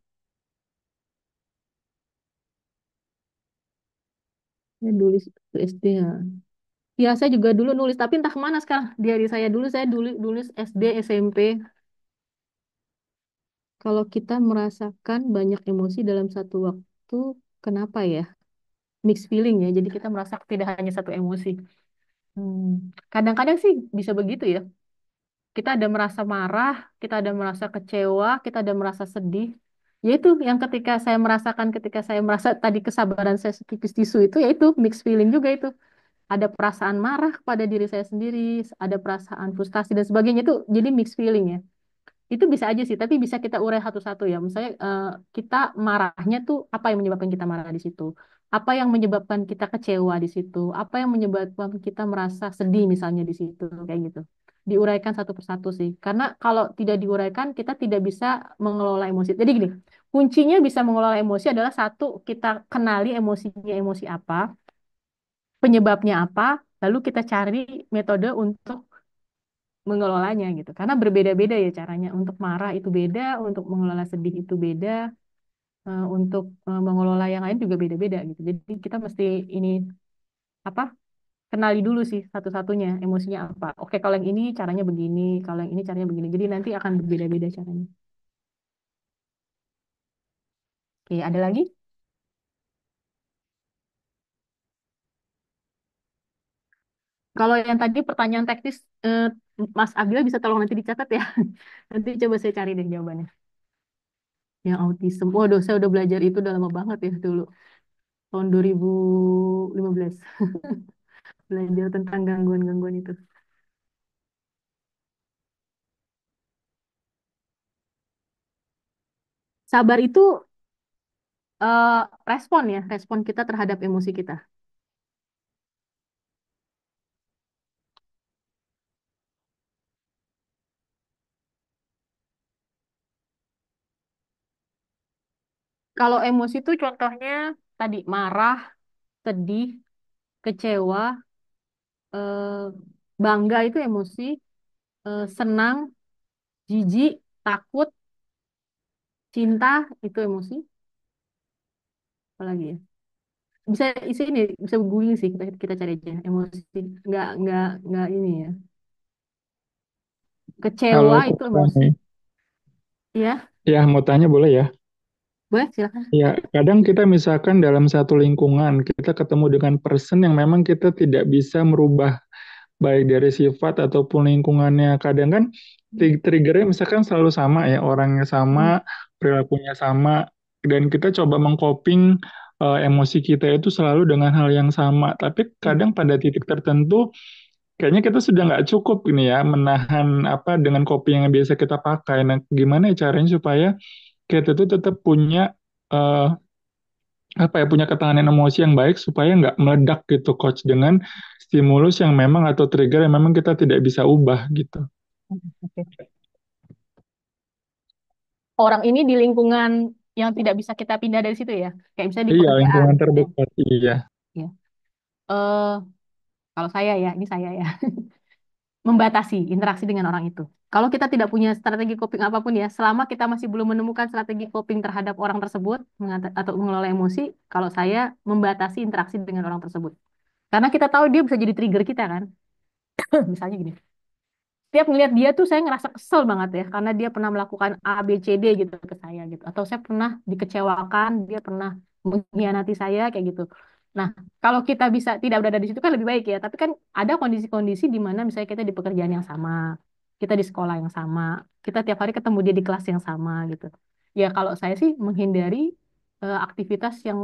[SPEAKER 2] Ya, dulu SD ya. Ya, saya juga dulu nulis, tapi entah kemana sekarang. Diary saya dulu, saya dulu nulis SD, SMP. Kalau kita merasakan banyak emosi dalam satu waktu, kenapa ya? Mixed feeling ya. Jadi kita merasa tidak hanya satu emosi. Hmm. Kadang-kadang sih bisa begitu ya. Kita ada merasa marah, kita ada merasa kecewa, kita ada merasa sedih. Yaitu yang ketika saya merasa tadi kesabaran saya setipis tisu itu, yaitu mixed feeling juga itu. Ada perasaan marah kepada diri saya sendiri, ada perasaan frustasi dan sebagainya itu jadi mixed feeling ya. Itu bisa aja sih, tapi bisa kita urai satu-satu ya. Misalnya kita marahnya tuh apa yang menyebabkan kita marah di situ? Apa yang menyebabkan kita kecewa di situ? Apa yang menyebabkan kita merasa sedih misalnya di situ kayak gitu. Diuraikan satu persatu sih. Karena kalau tidak diuraikan kita tidak bisa mengelola emosi. Jadi gini, kuncinya bisa mengelola emosi adalah satu, kita kenali emosinya emosi apa, penyebabnya apa, lalu kita cari metode untuk mengelolanya gitu. Karena berbeda-beda ya caranya. Untuk marah itu beda, untuk mengelola sedih itu beda, untuk mengelola yang lain juga beda-beda gitu. Jadi kita mesti ini apa? Kenali dulu sih satu-satunya emosinya apa. Oke, kalau yang ini caranya begini, kalau yang ini caranya begini. Jadi nanti akan berbeda-beda caranya. Oke, ada lagi? Kalau yang tadi pertanyaan teknis, Mas Abdullah bisa tolong nanti dicatat ya. Nanti coba saya cari deh jawabannya. Yang autism. Waduh, saya udah belajar itu udah lama banget ya dulu. Tahun 2015. Belajar tentang gangguan-gangguan itu. Sabar itu eh, respon ya, respon kita terhadap emosi kita. Kalau emosi itu contohnya tadi marah, sedih, kecewa, eh, bangga itu emosi, senang, jijik, takut, cinta itu emosi. Apalagi ya? Bisa isi ini bisa googling sih kita cari aja emosi. Nggak ini ya.
[SPEAKER 5] Halo,
[SPEAKER 2] Kecewa
[SPEAKER 5] Kak
[SPEAKER 2] itu emosi.
[SPEAKER 5] Fani.
[SPEAKER 2] Ya,
[SPEAKER 5] Ya, mau tanya boleh ya?
[SPEAKER 2] boleh silakan.
[SPEAKER 5] Ya, kadang kita misalkan dalam satu lingkungan, kita ketemu dengan person yang memang kita tidak bisa merubah, baik dari sifat ataupun lingkungannya. Kadang kan triggernya misalkan selalu sama ya, orangnya sama,
[SPEAKER 2] Hmm.
[SPEAKER 5] perilakunya sama, dan kita coba mengcoping emosi kita itu selalu dengan hal yang sama. Tapi
[SPEAKER 2] Hmm.
[SPEAKER 5] kadang pada titik tertentu, kayaknya kita sudah nggak cukup ini ya, menahan apa dengan coping yang biasa kita pakai. Nah, gimana ya caranya supaya kita itu tetap punya eh, apa ya punya ketahanan emosi yang baik supaya nggak meledak gitu coach dengan stimulus yang memang atau trigger yang memang kita tidak bisa ubah gitu.
[SPEAKER 2] Oke. Orang ini di lingkungan yang tidak bisa kita pindah dari situ ya. Kayak misalnya di
[SPEAKER 5] Iya,
[SPEAKER 2] pekerjaan.
[SPEAKER 5] lingkungan
[SPEAKER 2] Ya.
[SPEAKER 5] terdekat, iya.
[SPEAKER 2] Ya. Eh, kalau saya ya, ini saya ya, membatasi interaksi dengan orang itu. Kalau kita tidak punya strategi coping apapun ya, selama kita masih belum menemukan strategi coping terhadap orang tersebut atau mengelola emosi, kalau saya membatasi interaksi dengan orang tersebut. Karena kita tahu dia bisa jadi trigger kita kan. Misalnya gini, tiap ngelihat dia tuh saya ngerasa kesel banget ya karena dia pernah melakukan A B C D gitu ke saya gitu atau saya pernah dikecewakan, dia pernah mengkhianati saya kayak gitu. Nah, kalau kita bisa tidak berada di situ kan lebih baik ya, tapi kan ada kondisi-kondisi di mana misalnya kita di pekerjaan yang sama, kita di sekolah yang sama, kita tiap hari ketemu dia di kelas yang sama gitu. Ya kalau saya sih menghindari aktivitas yang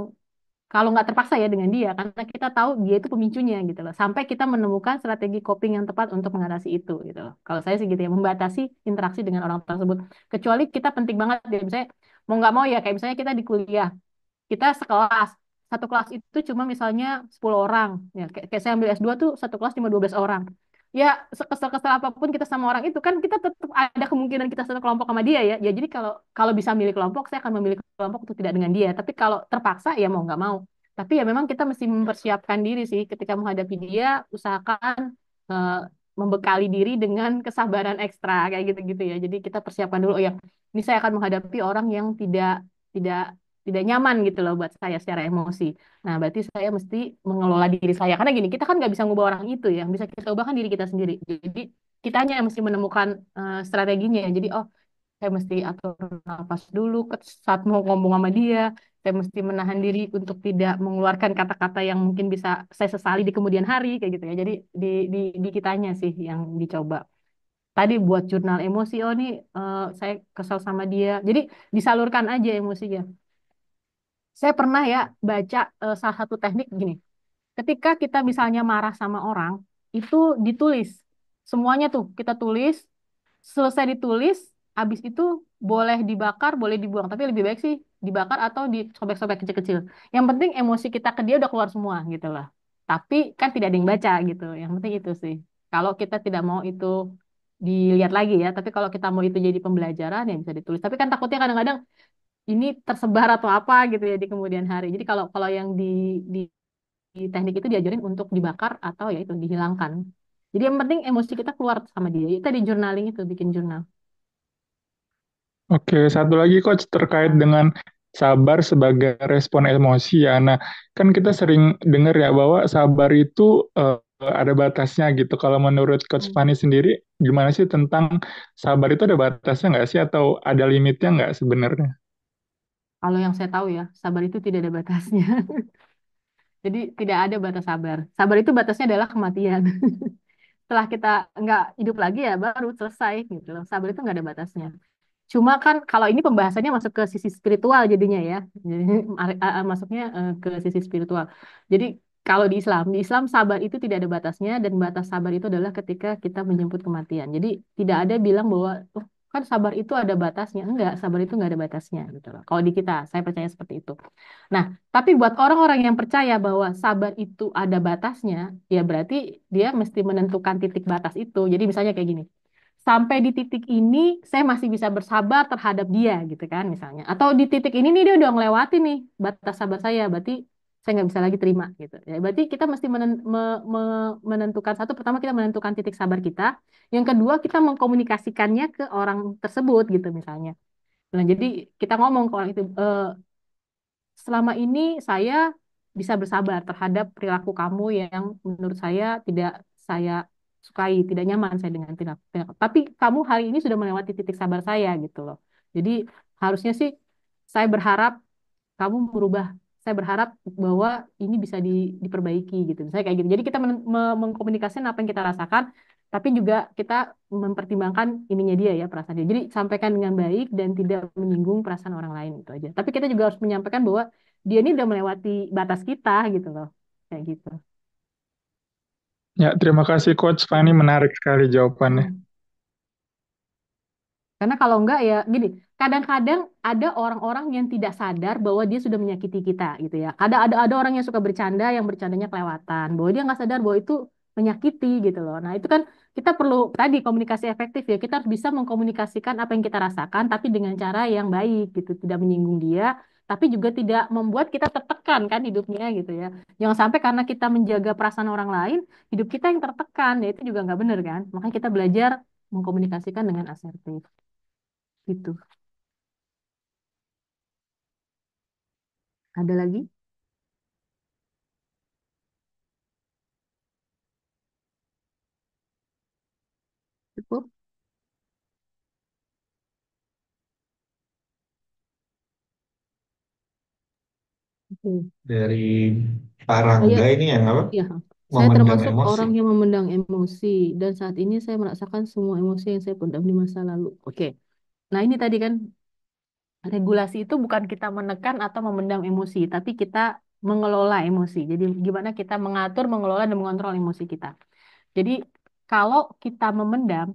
[SPEAKER 2] kalau nggak terpaksa ya dengan dia karena kita tahu dia itu pemicunya gitu loh sampai kita menemukan strategi coping yang tepat untuk mengatasi itu gitu loh kalau saya sih gitu ya membatasi interaksi dengan orang tersebut kecuali kita penting banget ya misalnya mau nggak mau ya kayak misalnya kita di kuliah kita sekelas satu kelas itu cuma misalnya 10 orang ya kayak saya ambil S2 tuh satu kelas cuma 12 orang ya sekesal-kesal apapun kita sama orang itu kan kita tetap ada kemungkinan kita satu kelompok sama dia ya ya jadi kalau kalau bisa milih kelompok saya akan memilih kelompok untuk tidak dengan dia tapi kalau terpaksa ya mau nggak mau tapi ya memang kita mesti mempersiapkan diri sih ketika menghadapi dia usahakan eh, membekali diri dengan kesabaran ekstra kayak gitu-gitu ya jadi kita persiapkan dulu oh ya ini saya akan menghadapi orang yang tidak tidak nyaman gitu loh buat saya secara emosi. Nah, berarti saya mesti mengelola diri saya. Karena gini, kita kan nggak bisa ngubah orang itu ya. Yang bisa kita ubah kan diri kita sendiri. Jadi, kitanya yang mesti menemukan strateginya. Jadi, oh, saya mesti atur nafas dulu saat mau ngomong sama dia. Saya mesti menahan diri untuk tidak mengeluarkan kata-kata yang mungkin bisa saya sesali di kemudian hari, kayak gitu ya. Jadi, di kitanya sih yang dicoba. Tadi buat jurnal emosi, oh nih saya kesal sama dia. Jadi, disalurkan aja emosinya. Saya pernah ya baca salah satu teknik gini. Ketika kita misalnya marah sama orang, itu ditulis. Semuanya tuh kita tulis, selesai ditulis, habis itu boleh dibakar, boleh dibuang. Tapi lebih baik sih dibakar atau disobek-sobek kecil-kecil. Yang penting emosi kita ke dia udah keluar semua gitu loh. Tapi kan tidak ada yang baca gitu. Yang penting itu sih. Kalau kita tidak mau itu dilihat lagi ya, tapi kalau kita mau itu jadi pembelajaran ya bisa ditulis. Tapi kan takutnya kadang-kadang ini tersebar atau apa gitu ya di kemudian hari. Jadi kalau kalau yang di teknik itu diajarin untuk dibakar atau ya itu dihilangkan. Jadi yang penting emosi kita keluar sama dia. Itu di journaling itu bikin jurnal.
[SPEAKER 5] Oke, satu lagi Coach terkait dengan sabar sebagai respon emosi ya. Nah, kan kita sering dengar ya bahwa sabar itu ada batasnya gitu. Kalau menurut Coach
[SPEAKER 2] Hmm.
[SPEAKER 5] Fani sendiri, gimana sih tentang sabar itu ada batasnya nggak sih atau ada limitnya nggak sebenarnya?
[SPEAKER 2] Kalau yang saya tahu ya, sabar itu tidak ada batasnya. Jadi tidak ada batas sabar. Sabar itu batasnya adalah kematian. Setelah kita nggak hidup lagi ya baru selesai gitu loh. Sabar itu nggak ada batasnya. Cuma kan kalau ini pembahasannya masuk ke sisi spiritual jadinya ya. Jadi masuknya ke sisi spiritual. Jadi kalau di Islam sabar itu tidak ada batasnya dan batas sabar itu adalah ketika kita menjemput kematian. Jadi tidak ada bilang bahwa "Oh, kan sabar itu ada batasnya." Enggak, sabar itu nggak ada batasnya gitu loh. Kalau di kita, saya percaya seperti itu. Nah, tapi buat orang-orang yang percaya bahwa sabar itu ada batasnya, ya berarti dia mesti menentukan titik batas itu. Jadi misalnya kayak gini, sampai di titik ini saya masih bisa bersabar terhadap dia gitu kan misalnya. Atau di titik ini nih dia udah melewati nih batas sabar saya, berarti saya nggak bisa lagi terima gitu. Ya, berarti kita mesti menentukan satu, pertama kita menentukan titik sabar kita, yang kedua kita mengkomunikasikannya ke orang tersebut gitu misalnya. Nah, jadi kita ngomong ke orang itu, selama ini saya bisa bersabar terhadap perilaku kamu yang menurut saya tidak saya sukai, tidak nyaman saya dengan perilaku. Tapi kamu hari ini sudah melewati titik sabar saya gitu loh. Jadi harusnya sih saya berharap kamu berubah. Saya berharap bahwa ini bisa diperbaiki gitu. Misalnya kayak gitu. Jadi kita mengkomunikasikan apa yang kita rasakan, tapi juga kita mempertimbangkan ininya dia ya perasaan dia. Jadi sampaikan dengan baik dan tidak menyinggung perasaan orang lain itu aja. Tapi kita juga harus menyampaikan bahwa dia ini udah melewati batas kita gitu loh. Kayak gitu.
[SPEAKER 5] Ya, terima kasih Coach Fani,
[SPEAKER 2] Mm.
[SPEAKER 5] menarik sekali jawabannya.
[SPEAKER 2] Mm. Karena kalau enggak ya gini, kadang-kadang ada orang-orang yang tidak sadar bahwa dia sudah menyakiti kita gitu ya. Ada orang yang suka bercanda, yang bercandanya kelewatan, bahwa dia nggak sadar bahwa itu menyakiti gitu loh. Nah itu kan kita perlu tadi komunikasi efektif ya. Kita harus bisa mengkomunikasikan apa yang kita rasakan, tapi dengan cara yang baik gitu, tidak menyinggung dia, tapi juga tidak membuat kita tertekan kan hidupnya gitu ya. Jangan sampai karena kita menjaga perasaan orang lain, hidup kita yang tertekan, ya itu juga nggak benar kan. Makanya kita belajar mengkomunikasikan dengan asertif. Gitu. Ada lagi? Cukup? Oke.
[SPEAKER 1] Dari Pak
[SPEAKER 2] Saya,
[SPEAKER 1] Rangga ini yang apa?
[SPEAKER 2] ya, saya
[SPEAKER 1] Memendam
[SPEAKER 2] termasuk
[SPEAKER 1] emosi.
[SPEAKER 2] orang yang memendam emosi dan saat ini saya merasakan semua emosi yang saya pendam di masa lalu. Oke. Nah, ini tadi kan regulasi itu bukan kita menekan atau memendam emosi, tapi kita mengelola emosi. Jadi gimana kita mengatur, mengelola dan mengontrol emosi kita. Jadi kalau kita memendam,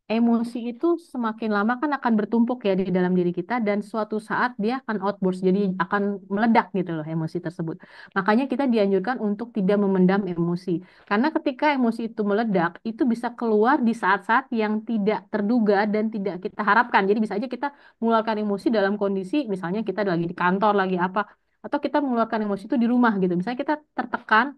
[SPEAKER 2] emosi itu semakin lama kan akan bertumpuk ya di dalam diri kita dan suatu saat dia akan outburst, jadi akan meledak gitu loh emosi tersebut. Makanya kita dianjurkan untuk tidak memendam emosi. Karena ketika emosi itu meledak, itu bisa keluar di saat-saat yang tidak terduga dan tidak kita harapkan. Jadi bisa aja kita mengeluarkan emosi dalam kondisi misalnya kita lagi di kantor, lagi apa, atau kita mengeluarkan emosi itu di rumah gitu. Misalnya kita tertekan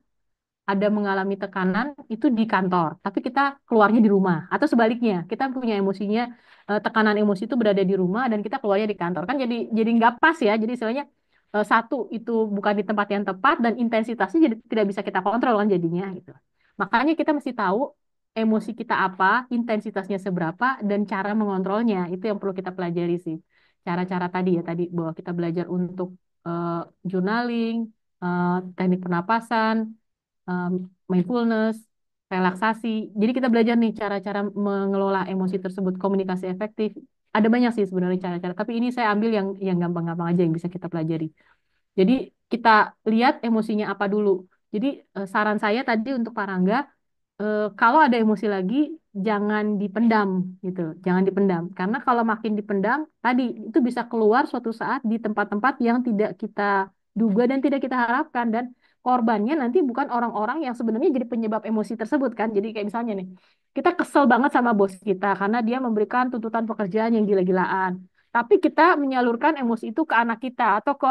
[SPEAKER 2] ada mengalami tekanan itu di kantor, tapi kita keluarnya di rumah. Atau sebaliknya, kita punya emosinya, tekanan emosi itu berada di rumah dan kita keluarnya di kantor. Kan jadi nggak pas ya. Jadi istilahnya satu itu bukan di tempat yang tepat dan intensitasnya jadi tidak bisa kita kontrol kan jadinya gitu. Makanya kita mesti tahu emosi kita apa, intensitasnya seberapa dan cara mengontrolnya. Itu yang perlu kita pelajari sih. Cara-cara tadi ya tadi bahwa kita belajar untuk eh, journaling, eh, teknik pernapasan, um, mindfulness, relaksasi. Jadi kita belajar nih cara-cara mengelola emosi tersebut, komunikasi efektif. Ada banyak sih sebenarnya cara-cara, tapi ini saya ambil yang gampang-gampang aja yang bisa kita pelajari. Jadi kita lihat emosinya apa dulu. Jadi saran saya tadi untuk Pak Rangga, kalau ada emosi lagi, jangan dipendam gitu, jangan dipendam. Karena kalau makin dipendam, tadi itu bisa keluar suatu saat di tempat-tempat yang tidak kita duga dan tidak kita harapkan dan korbannya nanti bukan orang-orang yang sebenarnya jadi penyebab emosi tersebut kan. Jadi kayak misalnya nih, kita kesel banget sama bos kita karena dia memberikan tuntutan pekerjaan yang gila-gilaan. Tapi kita menyalurkan emosi itu ke anak kita atau ke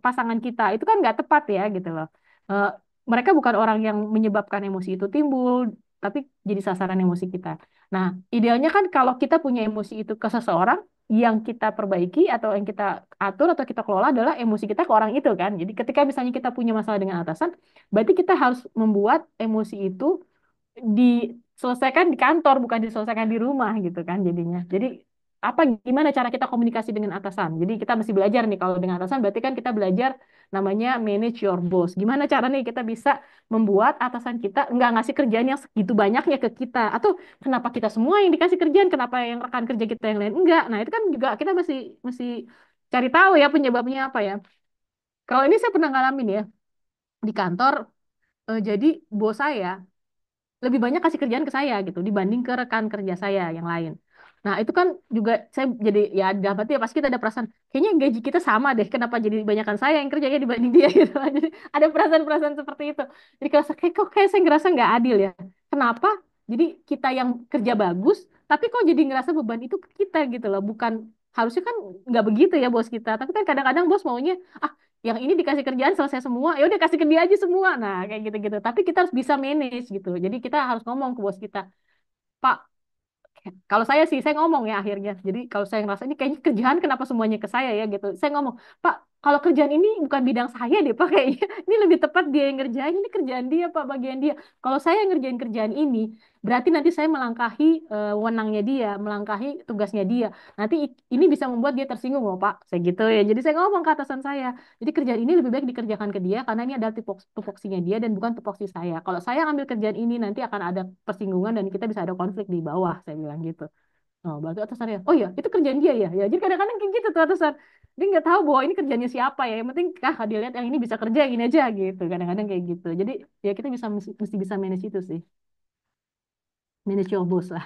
[SPEAKER 2] pasangan kita. Itu kan nggak tepat ya gitu loh. Eh, Mereka bukan orang yang menyebabkan emosi itu timbul, tapi jadi sasaran emosi kita. Nah, idealnya kan kalau kita punya emosi itu ke seseorang, yang kita perbaiki atau yang kita atur atau kita kelola adalah emosi kita ke orang itu kan. Jadi ketika misalnya kita punya masalah dengan atasan, berarti kita harus membuat emosi itu diselesaikan di kantor, bukan diselesaikan di rumah gitu kan jadinya. Jadi apa gimana cara kita komunikasi dengan atasan? Jadi kita mesti belajar nih kalau dengan atasan berarti kan kita belajar namanya manage your boss. Gimana cara nih kita bisa membuat atasan kita nggak ngasih kerjaan yang segitu banyaknya ke kita atau kenapa kita semua yang dikasih kerjaan, kenapa yang rekan kerja kita yang lain enggak? Nah, itu kan juga kita mesti mesti cari tahu ya penyebabnya apa ya. Kalau ini saya pernah ngalamin ya di kantor, jadi bos saya lebih banyak kasih kerjaan ke saya gitu dibanding ke rekan kerja saya yang lain. Nah, itu kan juga saya jadi ya dalam hati ya pasti kita ada perasaan kayaknya gaji kita sama deh. Kenapa jadi banyakkan saya yang kerjanya dibanding dia gitu. Jadi ada perasaan-perasaan seperti itu. Jadi kalau kayak kok kayak saya ngerasa nggak adil ya. Kenapa? Jadi kita yang kerja bagus, tapi kok jadi ngerasa beban itu ke kita gitu loh. Bukan harusnya kan nggak begitu ya bos kita. Tapi kan kadang-kadang bos maunya ah yang ini dikasih kerjaan selesai semua, ya udah kasih ke dia aja semua. Nah, kayak gitu-gitu. Tapi kita harus bisa manage gitu. Jadi kita harus ngomong ke bos kita, Pak, kalau saya sih, saya ngomong ya akhirnya. Jadi kalau saya ngerasa ini kayaknya kerjaan kenapa semuanya ke saya ya gitu. Saya ngomong, Pak, kalau kerjaan ini bukan bidang saya deh Pak kayaknya. Ini lebih tepat dia yang ngerjain. Ini kerjaan dia Pak, bagian dia. Kalau saya yang ngerjain kerjaan ini, berarti nanti saya melangkahi wewenangnya dia, melangkahi tugasnya dia. Nanti ini bisa membuat dia tersinggung loh Pak. Saya gitu ya. Jadi saya ngomong ke atasan saya. Jadi kerjaan ini lebih baik dikerjakan ke dia karena ini adalah tupoksinya dia dan bukan tupoksi saya. Kalau saya ambil kerjaan ini nanti akan ada persinggungan dan kita bisa ada konflik di bawah, saya bilang gitu. Oh, berarti atasannya, oh iya, itu kerjaan dia ya. Ya, jadi kadang-kadang kayak gitu tuh atasan. Dia nggak tahu bahwa ini kerjanya siapa ya. Yang penting, dia lihat yang ini bisa kerja, yang ini aja gitu. Kadang-kadang kayak gitu. Jadi ya kita bisa mesti bisa manage itu sih. Manage your boss lah.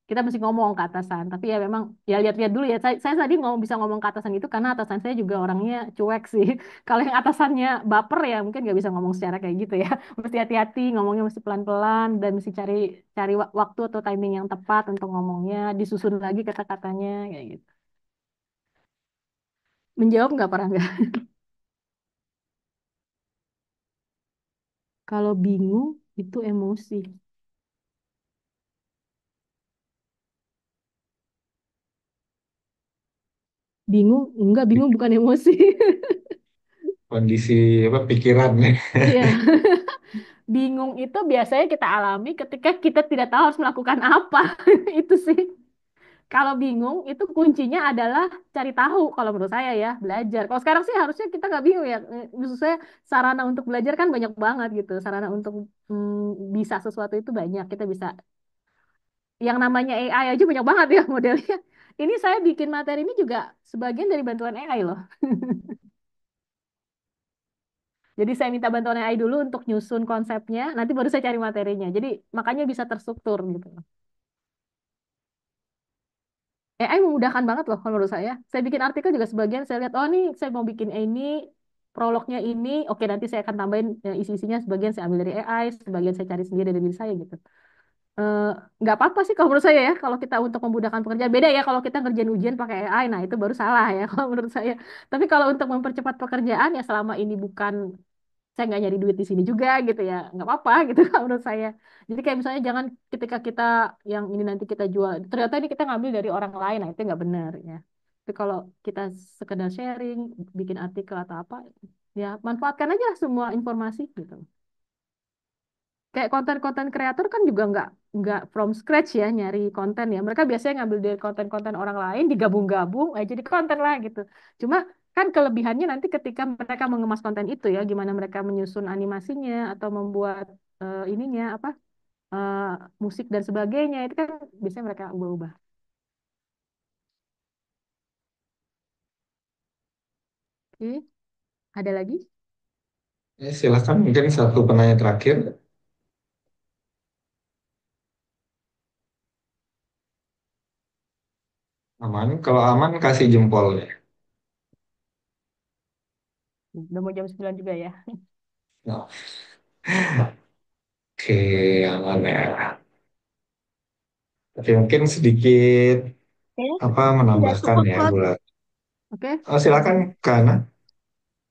[SPEAKER 2] Kita mesti ngomong ke atasan. Tapi ya memang, ya lihat-lihat dulu ya. Saya tadi bisa ngomong ke atasan itu karena atasan saya juga orangnya cuek sih. Kalau yang atasannya baper ya mungkin nggak bisa ngomong secara kayak gitu ya. Mesti hati-hati, ngomongnya mesti pelan-pelan dan mesti cari cari waktu atau timing yang tepat untuk ngomongnya. Disusun lagi kata-katanya kayak gitu. Menjawab nggak pernah nggak? Kalau bingung itu emosi. Bingung, enggak bingung bukan emosi.
[SPEAKER 1] Kondisi apa pikirannya.
[SPEAKER 2] Iya. Bingung itu biasanya kita alami ketika kita tidak tahu harus melakukan apa. Itu sih. Kalau bingung itu kuncinya adalah cari tahu kalau menurut saya ya belajar. Kalau sekarang sih harusnya kita nggak bingung ya. Maksud saya sarana untuk belajar kan banyak banget gitu. Sarana untuk bisa sesuatu itu banyak. Kita bisa yang namanya AI aja banyak banget ya modelnya. Ini saya bikin materi ini juga sebagian dari bantuan AI loh. Jadi saya minta bantuan AI dulu untuk nyusun konsepnya, nanti baru saya cari materinya. Jadi makanya bisa terstruktur gitu. AI memudahkan banget loh kalau menurut saya. Saya bikin artikel juga sebagian saya lihat, oh nih saya mau bikin ini, prolognya ini, oke nanti saya akan tambahin isi-isinya sebagian saya ambil dari AI, sebagian saya cari sendiri dari diri saya gitu. Eh, nggak apa-apa sih kalau menurut saya ya, kalau kita untuk memudahkan pekerjaan. Beda ya kalau kita ngerjain ujian pakai AI, nah itu baru salah ya kalau menurut saya. Tapi kalau untuk mempercepat pekerjaan ya selama ini bukan saya nggak nyari duit di sini juga gitu ya nggak apa-apa gitu kalau menurut saya jadi kayak misalnya jangan ketika kita yang ini nanti kita jual ternyata ini kita ngambil dari orang lain nah itu nggak benar ya tapi kalau kita sekedar sharing bikin artikel atau apa ya manfaatkan aja lah semua informasi gitu kayak konten-konten kreator kan juga nggak from scratch ya nyari konten ya mereka biasanya ngambil dari konten-konten orang lain digabung-gabung jadi konten lah gitu cuma kan kelebihannya nanti ketika mereka mengemas konten itu ya gimana mereka menyusun animasinya atau membuat ininya apa eh, musik dan sebagainya itu kan biasanya mereka ubah-ubah. Oke, ada lagi?
[SPEAKER 1] Ya, silakan mungkin satu penanya terakhir. Aman. Kalau aman kasih jempol ya.
[SPEAKER 2] Udah mau jam 9 juga ya.
[SPEAKER 1] Oh, oke, aman ya. Tapi mungkin sedikit
[SPEAKER 4] Kayaknya
[SPEAKER 1] apa
[SPEAKER 4] sudah
[SPEAKER 1] menambahkan
[SPEAKER 4] cukup,
[SPEAKER 1] ya
[SPEAKER 4] Coach.
[SPEAKER 1] buat.
[SPEAKER 2] Oke,
[SPEAKER 1] Oh, silakan Kana.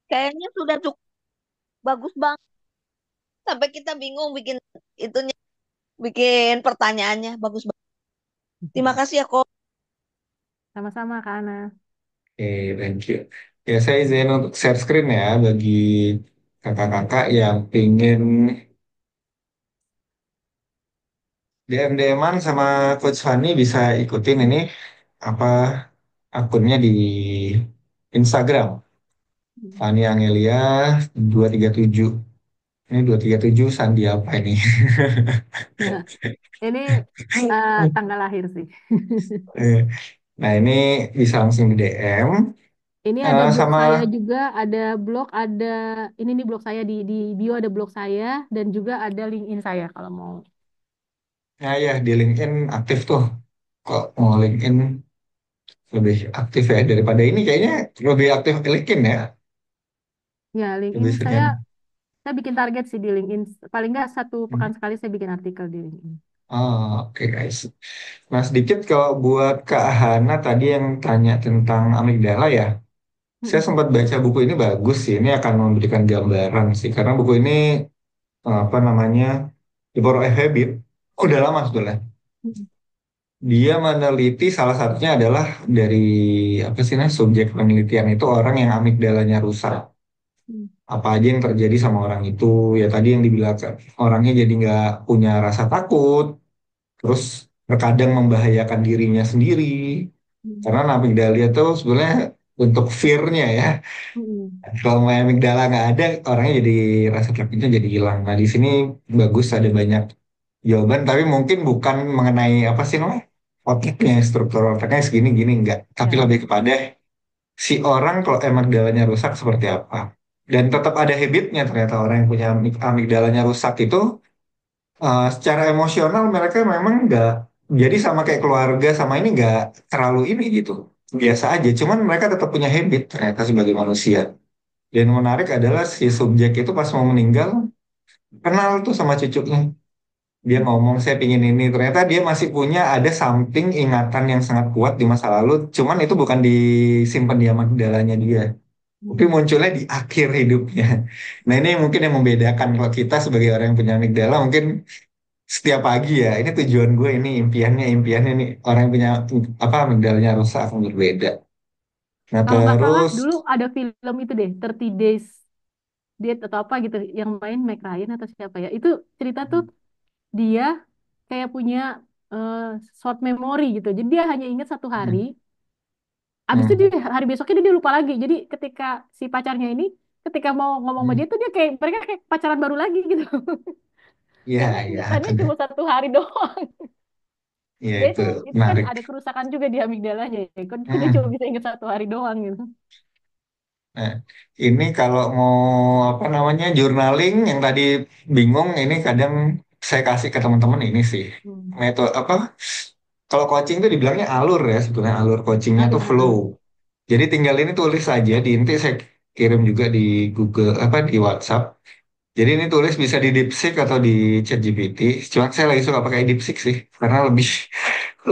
[SPEAKER 4] Kayaknya sudah cukup bagus banget. Sampai kita bingung bikin itunya, bikin pertanyaannya bagus banget. Terima kasih ya, Coach.
[SPEAKER 2] sama-sama Kak Ana.
[SPEAKER 1] Oke, thank you. Ya, saya izin untuk share screen ya bagi kakak-kakak yang pingin DM-an sama Coach Fanny bisa ikutin ini apa akunnya di Instagram. Fanny Angelia 237. Ini 237 sandi apa ini?
[SPEAKER 2] Nah, ini tanggal lahir sih.
[SPEAKER 1] Eh, Nah, ini bisa langsung di DM.
[SPEAKER 2] Ini ada blog
[SPEAKER 1] Sama,
[SPEAKER 2] saya juga, ada blog, ada ini nih blog saya di bio ada blog saya dan juga ada LinkedIn saya kalau mau.
[SPEAKER 1] nah ya di LinkedIn aktif tuh. Kok mau LinkedIn lebih aktif ya daripada ini kayaknya lebih aktif ke LinkedIn ya.
[SPEAKER 2] Ya, LinkedIn
[SPEAKER 1] Lebih sering.
[SPEAKER 2] saya bikin target sih di LinkedIn. Paling nggak satu
[SPEAKER 1] Hmm.
[SPEAKER 2] pekan sekali saya bikin artikel di LinkedIn.
[SPEAKER 1] Oh, oke guys. Nah, sedikit kalau buat Kak Hana tadi yang tanya tentang amigdala ya. Saya
[SPEAKER 2] Mm-mm.
[SPEAKER 1] sempat baca buku ini bagus sih. Ini akan memberikan gambaran sih. Karena buku ini apa namanya The Power of Habit. Udah lama sebetulnya.
[SPEAKER 2] Mm-mm.
[SPEAKER 1] Dia meneliti salah satunya adalah dari apa sih nah subjek penelitian itu orang yang amigdalanya rusak.
[SPEAKER 2] Mm-mm.
[SPEAKER 1] Apa aja yang terjadi sama orang itu? Ya tadi yang dibilang orangnya jadi nggak punya rasa takut, terus terkadang membahayakan dirinya sendiri. Karena amigdala itu sebenarnya untuk fear-nya ya.
[SPEAKER 2] Mm-mm.
[SPEAKER 1] Kalau amigdala nggak ada, orangnya jadi rasa takutnya jadi hilang. Nah di sini bagus ada banyak jawaban, tapi mungkin bukan mengenai apa sih namanya otaknya, struktur otaknya segini gini enggak, tapi
[SPEAKER 2] Ya.
[SPEAKER 1] lebih kepada si orang kalau amigdalanya rusak seperti apa. Dan tetap ada habitnya ternyata orang yang punya amigdalanya rusak itu secara emosional mereka memang nggak jadi sama kayak keluarga sama ini nggak terlalu ini gitu biasa aja. Cuman mereka tetap punya habit ternyata sebagai manusia. Dan menarik adalah si subjek itu pas mau meninggal kenal tuh sama cucunya. Dia ngomong saya pingin ini. Ternyata dia masih punya ada something ingatan yang sangat kuat di masa lalu. Cuman itu bukan disimpan di amigdalanya dia. Tapi
[SPEAKER 2] Mm-mm.
[SPEAKER 1] munculnya di akhir hidupnya. Nah ini mungkin yang membedakan kalau kita sebagai orang yang punya amigdala mungkin setiap pagi ya. Ini tujuan gue ini impiannya nih orang yang punya apa amigdalanya rusak akan berbeda. Nah
[SPEAKER 2] Kalau nggak salah
[SPEAKER 1] terus
[SPEAKER 2] dulu ada film itu deh, 30 Days Date atau apa gitu, yang main Meg Ryan atau siapa ya. Itu cerita tuh dia kayak punya eh, short memory gitu. Jadi dia hanya ingat satu hari.
[SPEAKER 1] hmm,
[SPEAKER 2] Abis itu
[SPEAKER 1] hmm,
[SPEAKER 2] dia hari besoknya dia lupa lagi. Jadi ketika si pacarnya ini, ketika mau ngomong sama
[SPEAKER 1] hmm.
[SPEAKER 2] dia tuh dia kayak mereka kayak pacaran baru lagi gitu.
[SPEAKER 1] Ya
[SPEAKER 2] Karena
[SPEAKER 1] ya
[SPEAKER 2] ingatannya
[SPEAKER 1] ada
[SPEAKER 2] cuma satu hari doang.
[SPEAKER 1] ya
[SPEAKER 2] Ya
[SPEAKER 1] itu
[SPEAKER 2] itu kan
[SPEAKER 1] menarik.
[SPEAKER 2] ada kerusakan juga di amigdalanya ya. Kan dia cuma
[SPEAKER 1] Hmm.
[SPEAKER 2] bisa ingat satu hari doang gitu.
[SPEAKER 1] Nah, ini kalau mau apa namanya journaling yang tadi bingung, ini kadang saya kasih ke teman-teman ini sih
[SPEAKER 2] Hmm.
[SPEAKER 1] metode apa? Kalau coaching itu dibilangnya alur ya sebetulnya alur coachingnya tuh
[SPEAKER 2] Alur,
[SPEAKER 1] flow.
[SPEAKER 2] alur.
[SPEAKER 1] Jadi tinggal ini tulis saja di inti saya kirim juga di Google apa di WhatsApp. Jadi ini tulis bisa di DeepSeek atau di ChatGPT. Cuma saya lagi suka pakai DeepSeek sih karena lebih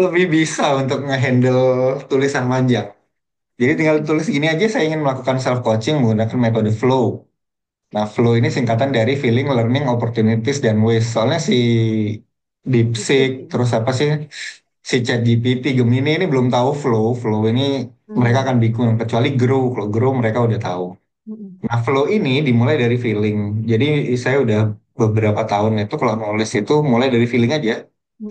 [SPEAKER 1] lebih bisa untuk ngehandle tulisan panjang. Jadi tinggal tulis gini aja, saya ingin melakukan self coaching menggunakan metode flow. Nah, flow ini singkatan dari feeling, learning, opportunities, dan waste. Soalnya si DeepSeek,
[SPEAKER 2] Lipstick ya.
[SPEAKER 1] terus apa sih, si ChatGPT, Gemini ini belum tahu flow. Flow ini mereka
[SPEAKER 2] Hmm.
[SPEAKER 1] akan bingung, kecuali grow. Kalau grow mereka udah tahu.
[SPEAKER 2] Hmm.
[SPEAKER 1] Nah, flow ini dimulai dari feeling. Jadi saya udah beberapa tahun itu kalau nulis itu mulai dari feeling aja.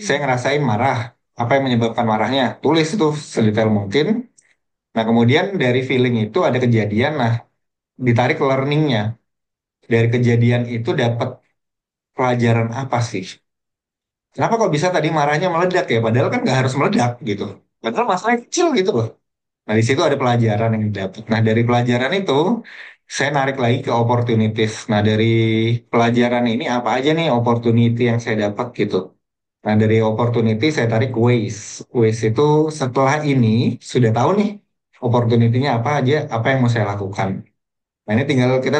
[SPEAKER 1] Saya
[SPEAKER 2] Hmm.
[SPEAKER 1] ngerasain marah. Apa yang menyebabkan marahnya? Tulis itu sedetail mungkin. Nah, kemudian dari feeling itu ada kejadian. Nah, ditarik learningnya. Dari kejadian itu dapat pelajaran apa sih? Kenapa kok bisa tadi marahnya meledak ya? Padahal kan nggak harus meledak gitu. Padahal masalahnya kecil gitu loh. Nah, di situ ada pelajaran yang didapat. Nah, dari pelajaran itu saya narik lagi ke opportunities. Nah, dari pelajaran ini apa aja nih opportunity yang saya dapat gitu. Nah, dari opportunity saya tarik waste. Waste itu setelah ini sudah tahu nih opportunity-nya apa aja, apa yang mau saya lakukan. Nah, ini tinggal kita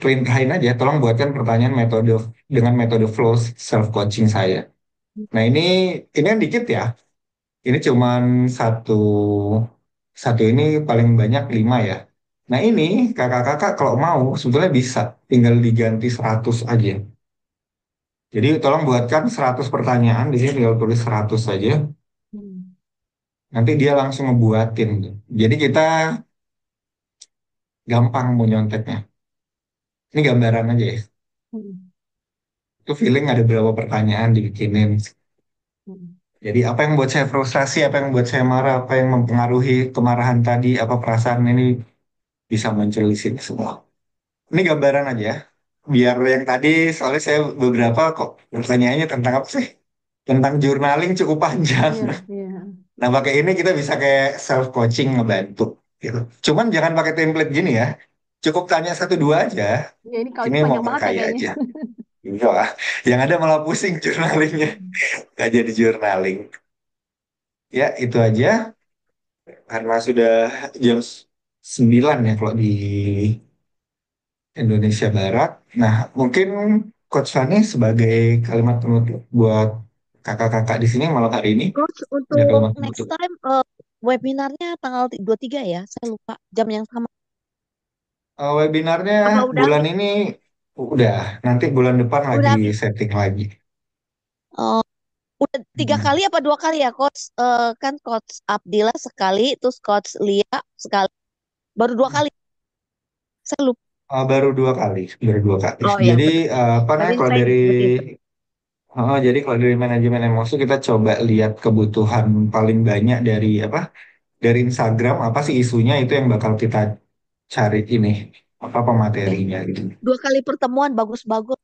[SPEAKER 1] perintahin aja. Tolong buatkan pertanyaan metode dengan metode flow self coaching saya. Nah, ini yang dikit ya. Ini cuman satu satu ini paling banyak 5 ya. Nah, ini kakak-kakak kalau mau sebetulnya bisa tinggal diganti 100 aja. Jadi tolong buatkan 100 pertanyaan, di sini tinggal tulis 100 saja.
[SPEAKER 2] Hmm.
[SPEAKER 1] Nanti dia langsung ngebuatin. Jadi kita gampang mau nyonteknya. Ini gambaran aja ya.
[SPEAKER 2] Hmm.
[SPEAKER 1] Itu feeling ada berapa pertanyaan dibikinin.
[SPEAKER 2] Hmm.
[SPEAKER 1] Jadi apa yang buat saya frustrasi, apa yang buat saya marah, apa yang mempengaruhi kemarahan tadi, apa perasaan ini bisa muncul di sini semua. Ini gambaran aja ya. Biar yang tadi soalnya saya beberapa kok pertanyaannya tentang apa sih? Tentang journaling cukup panjang.
[SPEAKER 2] Iya, iya.
[SPEAKER 1] Nah, pakai ini kita bisa kayak self coaching ngebantu gitu. Cuman jangan pakai template gini ya. Cukup tanya satu dua aja.
[SPEAKER 2] Ya, ini kalau
[SPEAKER 1] Ini
[SPEAKER 2] itu
[SPEAKER 1] mau
[SPEAKER 2] panjang banget ya
[SPEAKER 1] perkaya
[SPEAKER 2] kayaknya.
[SPEAKER 1] aja. Iya lah. Yang ada malah pusing journalingnya. Gak jadi journaling. Ya, itu aja. Karena sudah jam 9 ya kalau di Indonesia Barat. Nah, mungkin Coach Fani sebagai kalimat penutup buat kakak-kakak di sini malam hari ini.
[SPEAKER 4] Coach,
[SPEAKER 1] Ada
[SPEAKER 4] untuk
[SPEAKER 1] kalimat
[SPEAKER 4] next
[SPEAKER 1] penutup.
[SPEAKER 4] time webinarnya tanggal 23 ya, saya lupa jam yang sama.
[SPEAKER 1] Webinarnya
[SPEAKER 4] Apa udah?
[SPEAKER 1] bulan ini udah. Nanti bulan depan lagi
[SPEAKER 4] Udah,
[SPEAKER 1] setting lagi.
[SPEAKER 4] eh, udah 3 kali
[SPEAKER 1] Hmm.
[SPEAKER 4] apa 2 kali ya, Coach? Kan Coach Abdillah sekali, terus Coach Lia sekali, baru 2 kali. Saya lupa.
[SPEAKER 1] Baru 2 kali, baru 2 kali.
[SPEAKER 4] Oh ya,
[SPEAKER 1] Jadi
[SPEAKER 4] betul.
[SPEAKER 1] apa
[SPEAKER 4] Tadi
[SPEAKER 1] namanya kalau
[SPEAKER 4] saya
[SPEAKER 1] dari
[SPEAKER 4] ingat begitu.
[SPEAKER 1] kalau dari manajemen emosi kita coba lihat kebutuhan paling banyak dari apa dari Instagram apa sih isunya itu yang bakal kita cari ini apa
[SPEAKER 4] Oke.
[SPEAKER 1] pematerinya gitu.
[SPEAKER 4] 2 kali pertemuan bagus-bagus.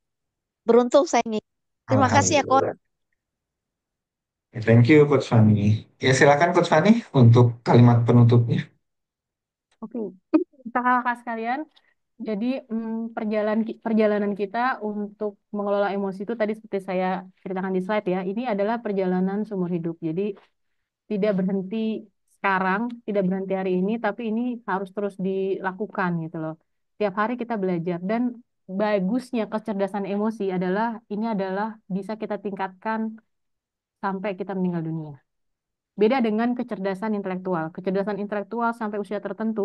[SPEAKER 4] Beruntung saya ngikut. Terima kasih ya, Coach.
[SPEAKER 1] Alhamdulillah. Thank you Coach Fani. Ya silakan Coach Fani untuk kalimat penutupnya.
[SPEAKER 2] Oke, kakak-kakak sekalian. Jadi perjalanan kita untuk mengelola emosi itu tadi seperti saya ceritakan di slide ya. Ini adalah perjalanan seumur hidup. Jadi tidak berhenti sekarang, tidak berhenti hari ini, tapi ini harus terus dilakukan gitu loh. Tiap hari kita belajar dan bagusnya kecerdasan emosi adalah ini adalah bisa kita tingkatkan sampai kita meninggal dunia. Beda dengan kecerdasan intelektual. Kecerdasan intelektual sampai usia tertentu,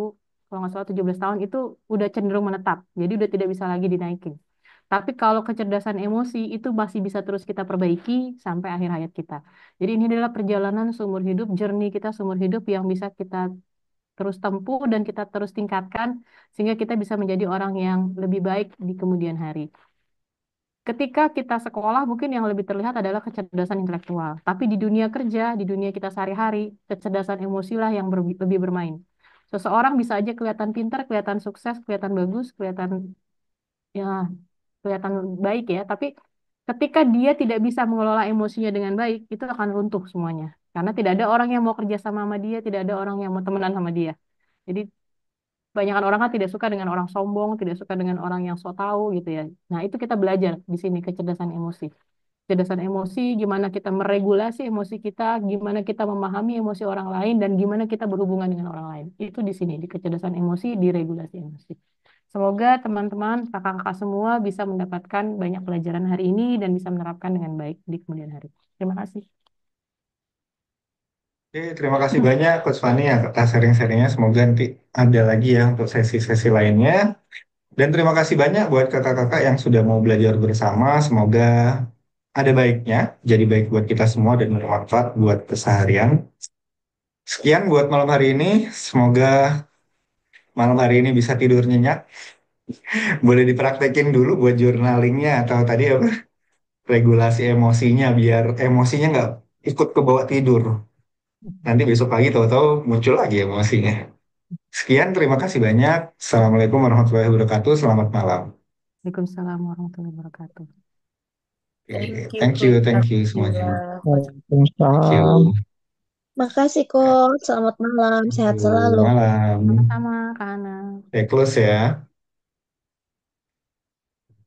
[SPEAKER 2] kalau nggak salah 17 tahun itu udah cenderung menetap. Jadi udah tidak bisa lagi dinaikin. Tapi kalau kecerdasan emosi itu masih bisa terus kita perbaiki sampai akhir hayat kita. Jadi ini adalah perjalanan seumur hidup, journey kita seumur hidup yang bisa kita terus tempuh dan kita terus tingkatkan sehingga kita bisa menjadi orang yang lebih baik di kemudian hari. Ketika kita sekolah, mungkin yang lebih terlihat adalah kecerdasan intelektual. Tapi di dunia kerja, di dunia kita sehari-hari, kecerdasan emosilah yang lebih bermain. Seseorang bisa aja kelihatan pintar, kelihatan sukses, kelihatan bagus, kelihatan ya kelihatan baik ya. Tapi ketika dia tidak bisa mengelola emosinya dengan baik, itu akan runtuh semuanya. Karena tidak ada orang yang mau kerja sama dia, tidak ada orang yang mau temenan sama dia. Jadi kebanyakan orang kan tidak suka dengan orang sombong, tidak suka dengan orang yang so tahu gitu ya. Nah, itu kita belajar di sini kecerdasan emosi. Kecerdasan emosi, gimana kita meregulasi emosi kita, gimana kita memahami emosi orang lain, dan gimana kita berhubungan dengan orang lain. Itu di sini, di kecerdasan emosi, di regulasi emosi. Semoga teman-teman, kakak-kakak semua bisa mendapatkan banyak pelajaran hari ini dan bisa menerapkan dengan baik di kemudian hari. Terima kasih.
[SPEAKER 1] Oke, terima kasih banyak Coach Fani atas sharing-sharingnya. Semoga nanti ada lagi ya untuk sesi-sesi lainnya. Dan terima kasih banyak buat kakak-kakak yang sudah mau belajar bersama. Semoga ada baiknya, jadi baik buat kita semua dan bermanfaat buat keseharian. Sekian buat malam hari ini. Semoga malam hari ini bisa tidur nyenyak. Boleh dipraktekin dulu buat journalingnya atau tadi apa? Regulasi emosinya biar emosinya nggak ikut ke bawah tidur. Nanti besok pagi tahu-tahu muncul lagi emosinya. Sekian, terima kasih banyak. Assalamualaikum warahmatullahi wabarakatuh. Selamat malam.
[SPEAKER 2] Waalaikumsalam warahmatullahi wabarakatuh.
[SPEAKER 3] Thank you,
[SPEAKER 1] Thank
[SPEAKER 3] Coach
[SPEAKER 1] you semuanya.
[SPEAKER 3] Abdillah.
[SPEAKER 1] Thank
[SPEAKER 5] Waalaikumsalam.
[SPEAKER 1] you.
[SPEAKER 4] Makasih, Coach. Selamat malam.
[SPEAKER 1] Thank
[SPEAKER 4] Sehat
[SPEAKER 1] you.
[SPEAKER 4] selalu.
[SPEAKER 1] Malam.
[SPEAKER 2] Sama-sama, Kak Hana.
[SPEAKER 1] Close ya.